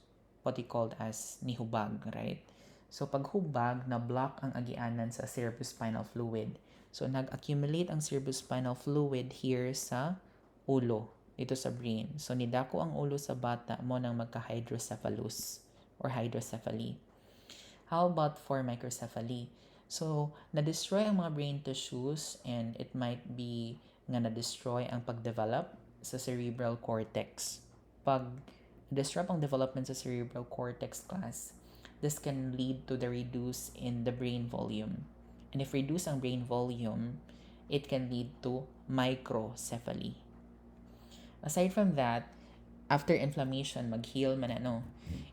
what you called as nihubag, right? So, pag hubag, na-block ang agianan sa cerebrospinal fluid. So, nag-accumulate ang cerebrospinal fluid here sa ulo, dito sa brain. So, nidako ang ulo sa bata mo nang magka-hydrocephalus or hydrocephaly. How about for microcephaly? So, na-destroy ang mga brain tissues and it might be nga na-destroy ang pag-develop sa cerebral cortex. Pag disrupt ang development sa cerebral cortex class, this can lead to the reduce in the brain volume. And if reduce ang brain volume, it can lead to microcephaly. Aside from that, after inflammation, mag-heal man ano.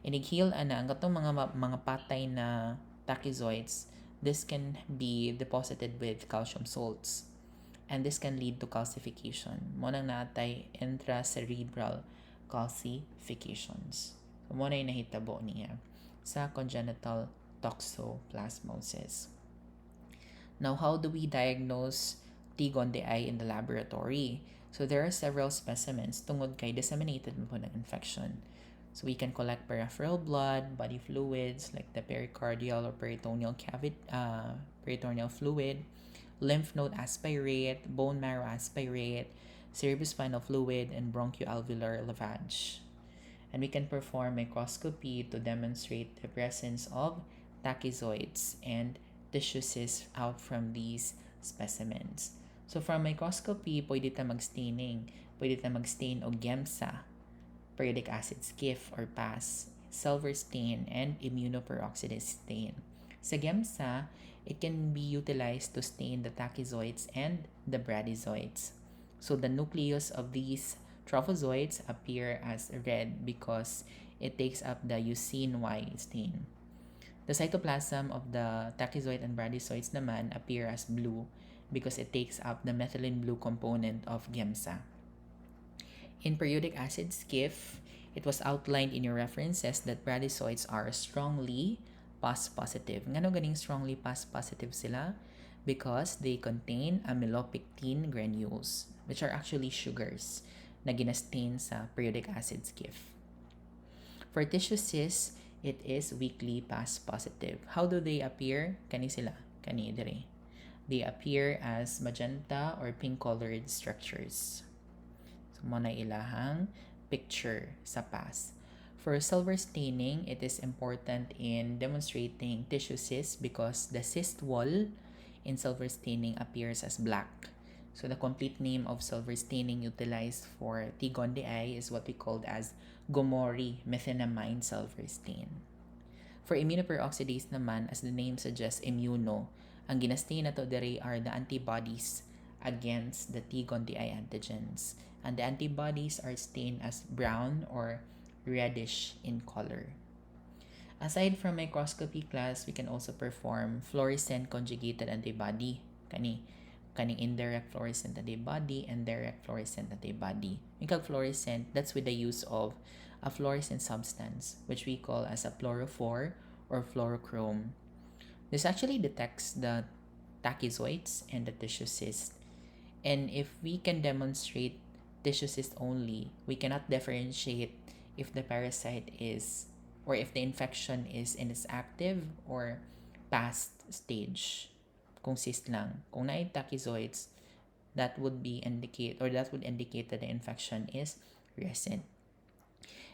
Inig-heal ana ang katong mga patay na tachyzoids, this can be deposited with calcium salts. And this can lead to calcification. Mo nang natay intracerebral calcifications. So, mo na yung nahitabo niya sa congenital toxoplasmosis. Now, how do we diagnose T-gondii in the laboratory? So, there are several specimens tungod kay disseminated mo po ng infection. So, we can collect peripheral blood, body fluids like the pericardial or peritoneal peritoneal fluid, lymph node aspirate, bone marrow aspirate, cerebrospinal fluid, and bronchoalveolar lavage. And we can perform microscopy to demonstrate the presence of tachyzoids and tissue cysts out from these specimens. So from microscopy, pwede ta mag-staining. Pwede ta mag-stain o GEMSA, periodic acid SCIF or PAS, silver stain, and immunoperoxidase stain. Sa GEMSA, it can be utilized to stain the tachyzoids and the bradyzoids. So the nucleus of these trophozoites appear as red because it takes up the leucine Y stain. The cytoplasm of the tachyzoid and bradyzoids naman appear as blue because it takes up the methylene blue component of GEMSA. In periodic acid SCIF, it was outlined in your references that bradyzoids are strongly PAS positive. Ngano ganing strongly PAS positive sila? Because they contain amylopectin granules, which are actually sugars na ginastain sa periodic acid SCIF. For tissue cysts, it is weakly PAS positive. How do they appear? Kani sila, kani dire. They appear as magenta or pink-colored structures. So, mo na ilahang picture sa PAS. For silver staining, it is important in demonstrating tissue cyst because the cyst wall in silver staining appears as black. So the complete name of silver staining utilized for T. gondii is what we called as Gomori methenamine silver stain. For immunoperoxidase naman, as the name suggests, immuno, ang ginastain na to dere are the antibodies against the T. gondii antigens. And the antibodies are stained as brown or reddish in color. Aside from microscopy class, we can also perform fluorescent conjugated antibody. Kaning indirect fluorescent antibody and direct fluorescent antibody. Yung fluorescent, that's with the use of a fluorescent substance, which we call as a fluorophore or fluorochrome. This actually detects the tachyzoids and the tissue cyst. And if we can demonstrate tissue cyst only, we cannot differentiate if the parasite is, or if the infection is in its active or past stage. Kung cyst lang. Kung na tachyzoids, that would indicate that the infection is recent.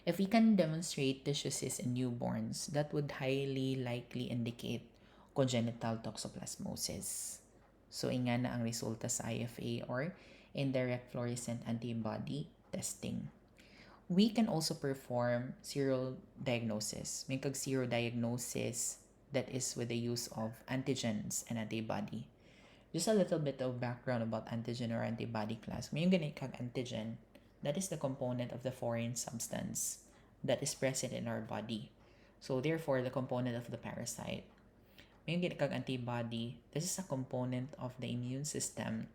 If we can demonstrate tissue cysts in newborns, that would highly likely indicate congenital toxoplasmosis. So, inga na ang resulta sa IFA or indirect fluorescent antibody testing. We can also perform serial diagnosis. May serial diagnosis that is with the use of antigens and antibody. Just a little bit of background about antigen or antibody class. May ganit kag antigen, that is the component of the foreign substance that is present in our body. So therefore, the component of the parasite. May ganit kag antibody, this is a component of the immune system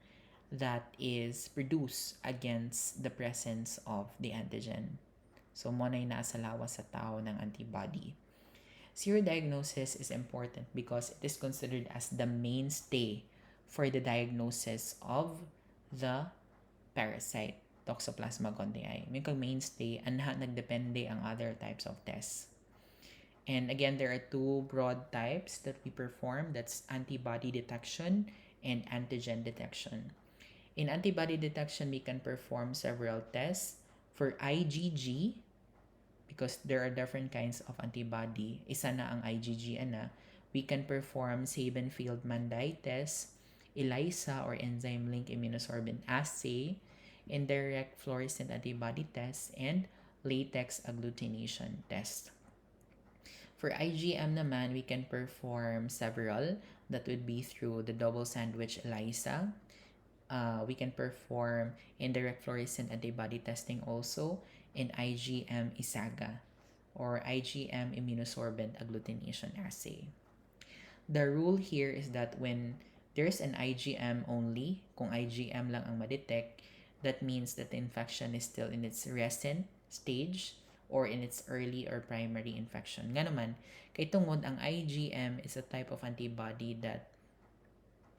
that is produced against the presence of the antigen. So mo na nasa lawas sa tao ng antibody. Serodiagnosis is important because it is considered as the mainstay for the diagnosis of the parasite, Toxoplasma gondii. May mainstay, anha nagdepende ang other types of tests. And again, there are two broad types that we perform. That's antibody detection and antigen detection. In antibody detection, we can perform several tests. For IgG, because there are different kinds of antibody, isa na ang IgG we can perform Sabin-Feldman test, ELISA or enzyme link immunosorbent assay, indirect fluorescent antibody test, and latex agglutination test. For IgM naman, we can perform several. That would be through the double sandwich ELISA. We can perform indirect fluorescent antibody testing also in IgM ISAGA or IgM immunosorbent agglutination assay. The rule here is that when there's an IgM only, kung IgM lang ang ma-detect, that means that the infection is still in its recent stage or in its early or primary infection. Nga naman, kay tungod ang IgM is a type of antibody that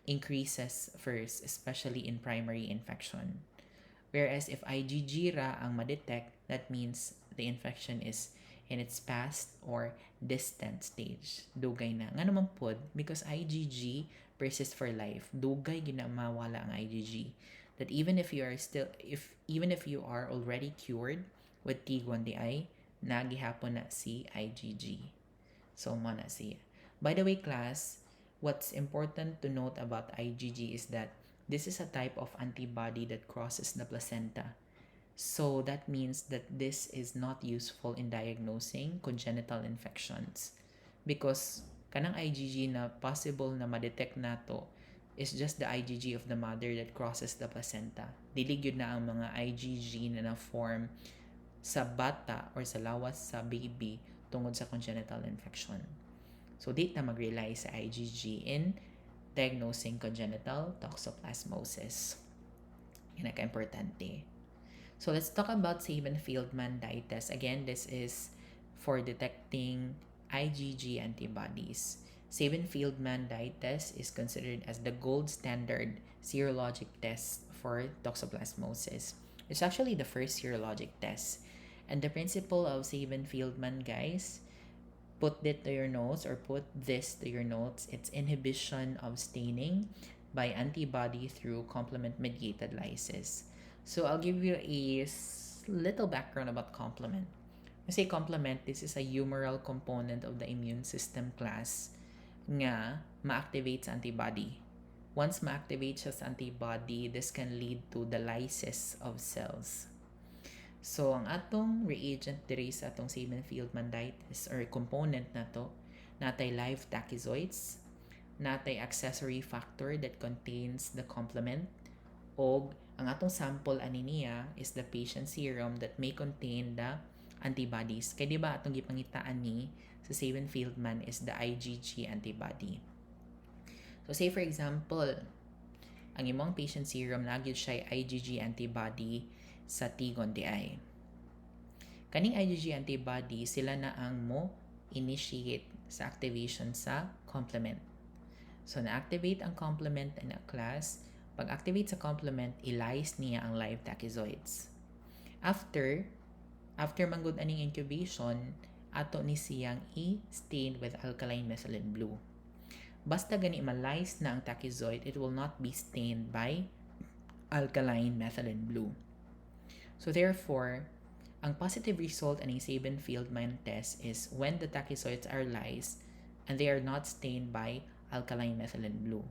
increases first, especially in primary infection. Whereas if IgG ra ang ma-detect, that means the infection is in its past or distant stage. Dugay na. Nga naman pod, because IgG persists for life, dugay ginamawala ang IgG. That even if you are already cured with T. gondii, nagihapon na si IgG. So, mo na siya. By the way, class, what's important to note about IgG is that this is a type of antibody that crosses the placenta. So that means that this is not useful in diagnosing congenital infections because kanang IgG na possible na ma-detect nato is just the IgG of the mother that crosses the placenta. Dili gyud na ang mga IgG na na-form sa bata or sa lawas sa baby tungod sa congenital infection. So date na mag-rely sa IgG in diagnosing congenital toxoplasmosis. Yan ang importante. So let's talk about Sabin-Feldman test. Again, this is for detecting IgG antibodies. Sabin-Feldman test is considered as the gold standard serologic test for toxoplasmosis. It's actually the first serologic test. And the principle of Sabin-Feldman, guys, put this to your notes. It's inhibition of staining by antibody through complement-mediated lysis. So I'll give you a little background about complement. Kasi complement, this is a humoral component of the immune system class nga ma-activate sa antibody. Once ma-activate siya sa antibody, this can lead to the lysis of cells. So, ang atong reagent diri sa atong Sabin-Fields-Manditis or component na to, natay live tachyzoids, natay accessory factor that contains the complement, o ang atong sample ani niya is the patient serum that may contain the antibodies. Kaya di ba atong gipangitaan ni sa Sabin-Fieldman is the IgG antibody. So say for example, ang imong patient serum nagyud siya IgG antibody sa tigon di ay. Kaning IgG antibody sila na ang mo initiate sa activation sa complement. So na-activate ang complement in a class. Pag-activate sa complement, ilyse niya ang live tachyzoids. After manggod aning incubation, ato ni siyang i-stain with alkaline methylene blue. Basta gani malyse na ang tachyzoid, it will not be stained by alkaline methylene blue. So therefore, ang positive result aning Sabin-Fieldman test is when the tachyzoids are lysed and they are not stained by alkaline methylene blue.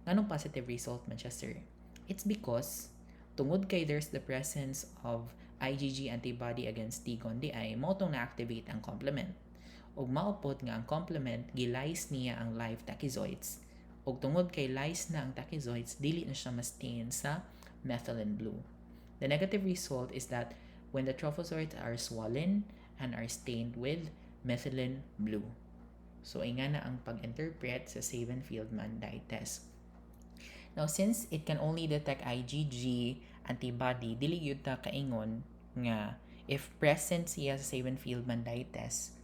Nganong positive result man siya, sir? It's because tungod kay there's the presence of IgG antibody against T-gon di ay mo tong na-activate ang complement. Ug maupod nga ang complement gilyse niya ang live tachyzoids. Ug tungod kay lyse na ang tachyzoids, dili na siya ma-stain sa methylene blue. The negative result is that when the trophozoites are swollen and are stained with methylene blue. So, inga na ang pag-interpret sa Sabin-Fieldman dye test. Now, since it can only detect IgG antibody, dili yun ta kaingon nga if present siya sa Sabin-Fieldman dye test,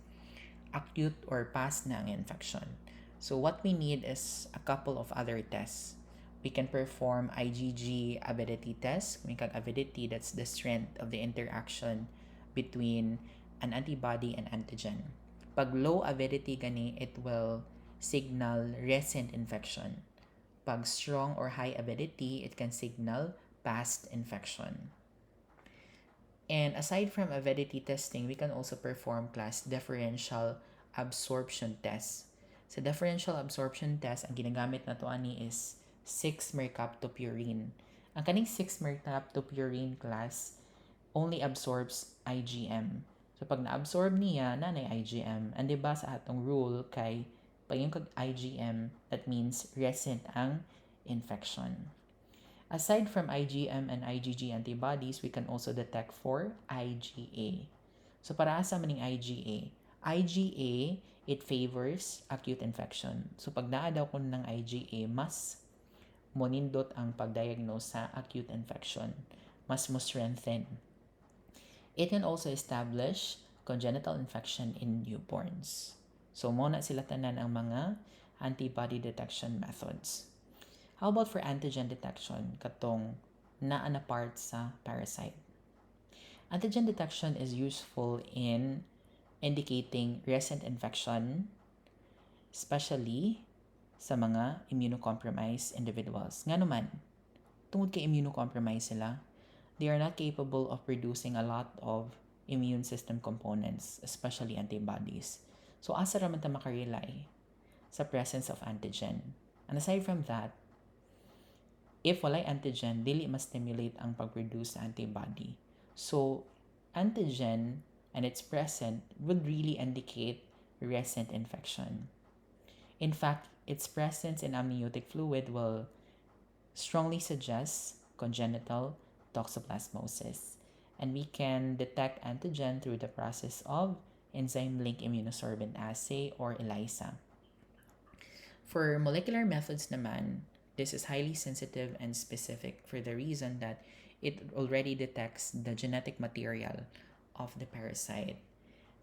acute or past na ang infection. So, what we need is a couple of other tests. We can perform IgG avidity test. May avidity, that's the strength of the interaction between an antibody and antigen. Pag low avidity gani, it will signal recent infection. Pag strong or high avidity, it can signal past infection. And aside from avidity testing, we can also perform class differential absorption test. Sa differential absorption test, ang ginagamit na to ani is 6-mercaptopurine. Ang kaning 6-mercaptopurine class only absorbs IgM. So pag na-absorb niya, nanay IgM. And diba sa atong rule kay pag yung IgM, that means recent ang infection. Aside from IgM and IgG antibodies, we can also detect for IgA. So para sa maning IgA? IgA, it favors acute infection. So pag naa daw ko ng IgA, mas monindot ang pag-diagnose sa acute infection. Mas mo strengthen. It can also establish congenital infection in newborns. So, muna sila tanan ang mga antibody detection methods. How about for antigen detection? Katong naa na part sa parasite. Antigen detection is useful in indicating recent infection, especially sa mga immunocompromised individuals. Nga naman, tungod kay immunocompromised sila, they are not capable of producing a lot of immune system components, especially antibodies. So, asa raman ta makarely sa presence of antigen. And aside from that, if walay antigen, dili ma-stimulate ang pag-produce sa antibody. So, antigen and its present would really indicate recent infection. In fact, its presence in amniotic fluid will strongly suggest congenital toxoplasmosis. And we can detect antigen through the process of enzyme-linked immunosorbent assay or ELISA. For molecular methods naman, this is highly sensitive and specific for the reason that it already detects the genetic material of the parasite.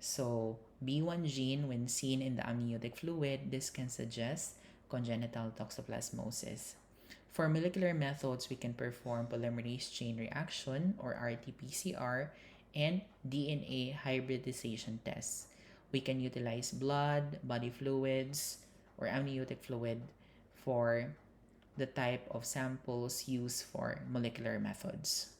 So, B1 gene, when seen in the amniotic fluid, this can suggest congenital toxoplasmosis. For molecular methods, we can perform polymerase chain reaction or RT-PCR and DNA hybridization tests. We can utilize blood, body fluids, or amniotic fluid for the type of samples used for molecular methods.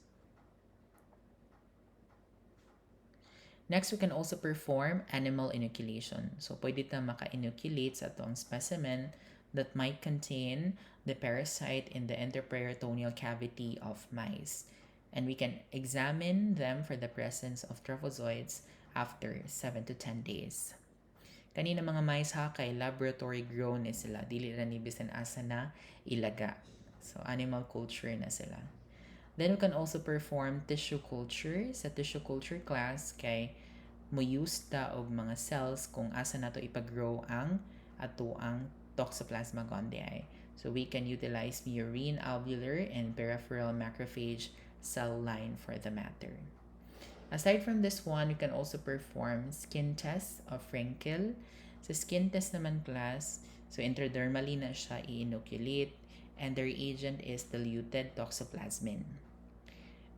Next, we can also perform animal inoculation. So, pwede ta maka-inoculate sa atong specimen that might contain the parasite in the interperitoneal cavity of mice. And we can examine them for the presence of trophozoites after 7 to 10 days. Kanina mga mice ha, kay laboratory grown ni sila. Dili na ni bisan asa na ilaga. So, animal culture na sila. Then we can also perform tissue culture. Sa tissue culture class, kay mo use ta og mga cells kung asa nato ipag-grow ang ato ang Toxoplasma gondii. So we can utilize murine, alveolar, and peripheral macrophage cell line for the matter. Aside from this one, we can also perform skin tests of Frenkel. Sa skin test naman class, so intradermally na siya i-inoculate, and the reagent is diluted toxoplasmin.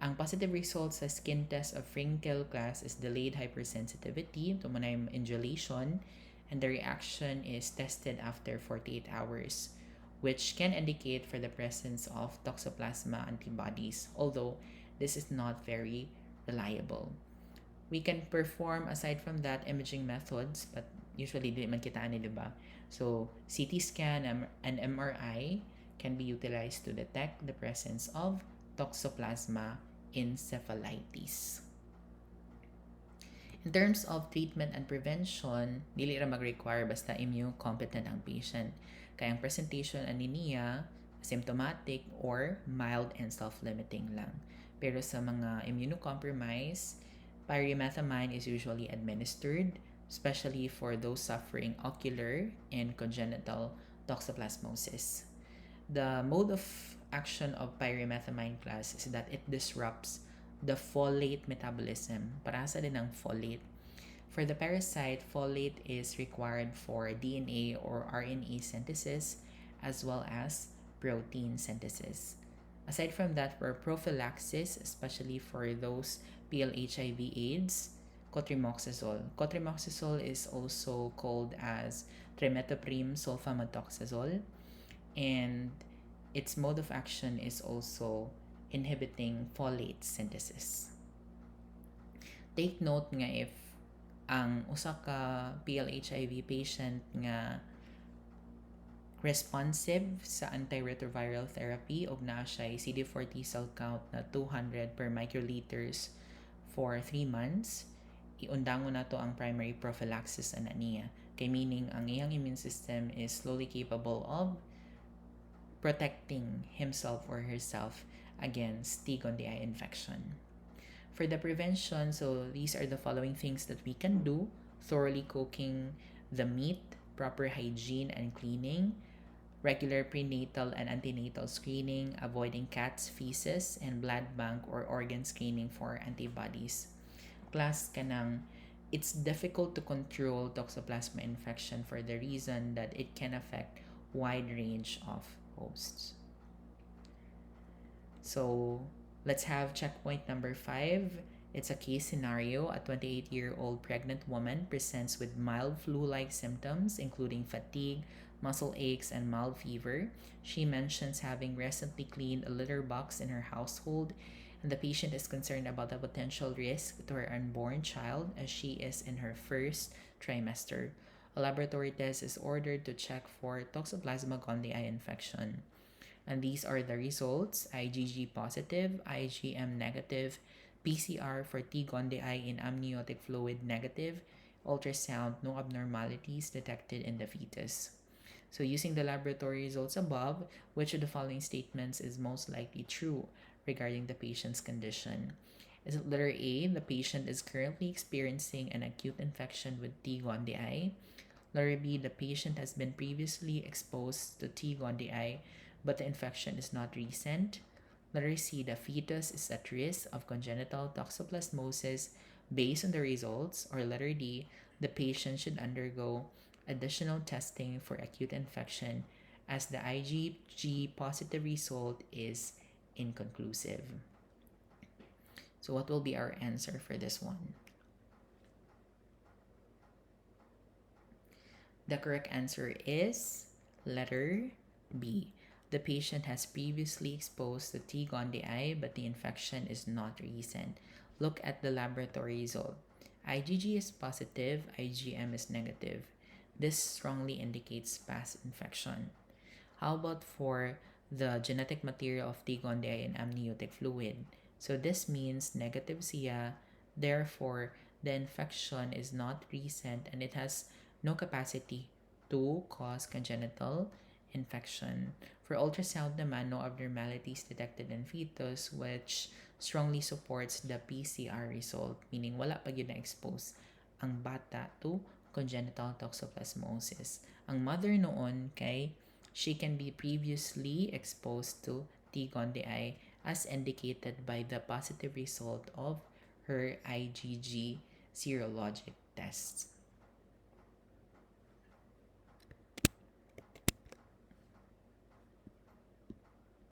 Ang positive result sa skin test of Frenkel class is delayed hypersensitivity, tumanay indulation, and the reaction is tested after 48 hours, which can indicate for the presence of Toxoplasma antibodies, although this is not very reliable. We can perform, aside from that, imaging methods, but usually di man kita ani, diba? So, CT scan and MRI can be utilized to detect the presence of Toxoplasma encephalitis. In terms of treatment and prevention, dili ra mag-require basta immune-competent ang patient. Kaya ang presentation ani niya, symptomatic or mild and self-limiting lang. Pero sa mga immunocompromised, pyrimethamine is usually administered, especially for those suffering ocular and congenital toxoplasmosis. The mode of action of pyrimethamine class is that it disrupts the folate metabolism. Parasa din ang folate. For the parasite, folate is required for DNA or RNA synthesis as well as protein synthesis. Aside from that, for prophylaxis, especially for those PLHIV AIDS, cotrimoxazole. Cotrimoxazole is also called as trimethoprim sulfamethoxazole, and its mode of action is also inhibiting folate synthesis. Take note nga if ang usa ka PLHIV patient nga responsive sa antiretroviral therapy og naa siya CD4 T cell count na 200 per microliters for 3 months, iundangon nato ang primary prophylaxis ana niya. Kay meaning ang iyang immune system is slowly capable of protecting himself or herself against T. gondii infection. For the prevention, so these are the following things that we can do: thoroughly cooking the meat, proper hygiene and cleaning, regular prenatal and antenatal screening, avoiding cat's feces, and blood bank or organ screening for antibodies. Class kanang it's difficult to control Toxoplasma infection for the reason that it can affect wide range of hosts. So let's have checkpoint number 5. It's a case scenario. A 28-year-old pregnant woman presents with mild flu-like symptoms, including fatigue, muscle aches, and mild fever. She mentions having recently cleaned a litter box in her household, and the patient is concerned about the potential risk to her unborn child as she is in her first trimester. A laboratory test is ordered to check for Toxoplasma gondii infection. And these are the results: IgG positive, IgM negative, PCR for T. gondii in amniotic fluid negative, ultrasound, no abnormalities detected in the fetus. So using the laboratory results above, which of the following statements is most likely true regarding the patient's condition? Is it letter A, the patient is currently experiencing an acute infection with T. gondii? Letter B, the patient has been previously exposed to T. gondii, but the infection is not recent. Letter C, the fetus is at risk of congenital toxoplasmosis based on the results. Or letter D, the patient should undergo additional testing for acute infection as the IgG positive result is inconclusive. So what will be our answer for this one? The correct answer is letter B. The patient has previously exposed to T. gondii, but the infection is not recent. Look at the laboratory result. IgG is positive, IgM is negative. This strongly indicates past infection. How about for the genetic material of T. gondii in amniotic fluid? So this means negative siya, therefore the infection is not recent and it has no capacity to cause congenital infection. For ultrasound naman, no abnormalities detected in fetus, which strongly supports the PCR result, meaning wala pa yun na-expose ang bata to congenital toxoplasmosis. Ang mother noon kay she can be previously exposed to T. gondii as indicated by the positive result of her IgG serologic tests.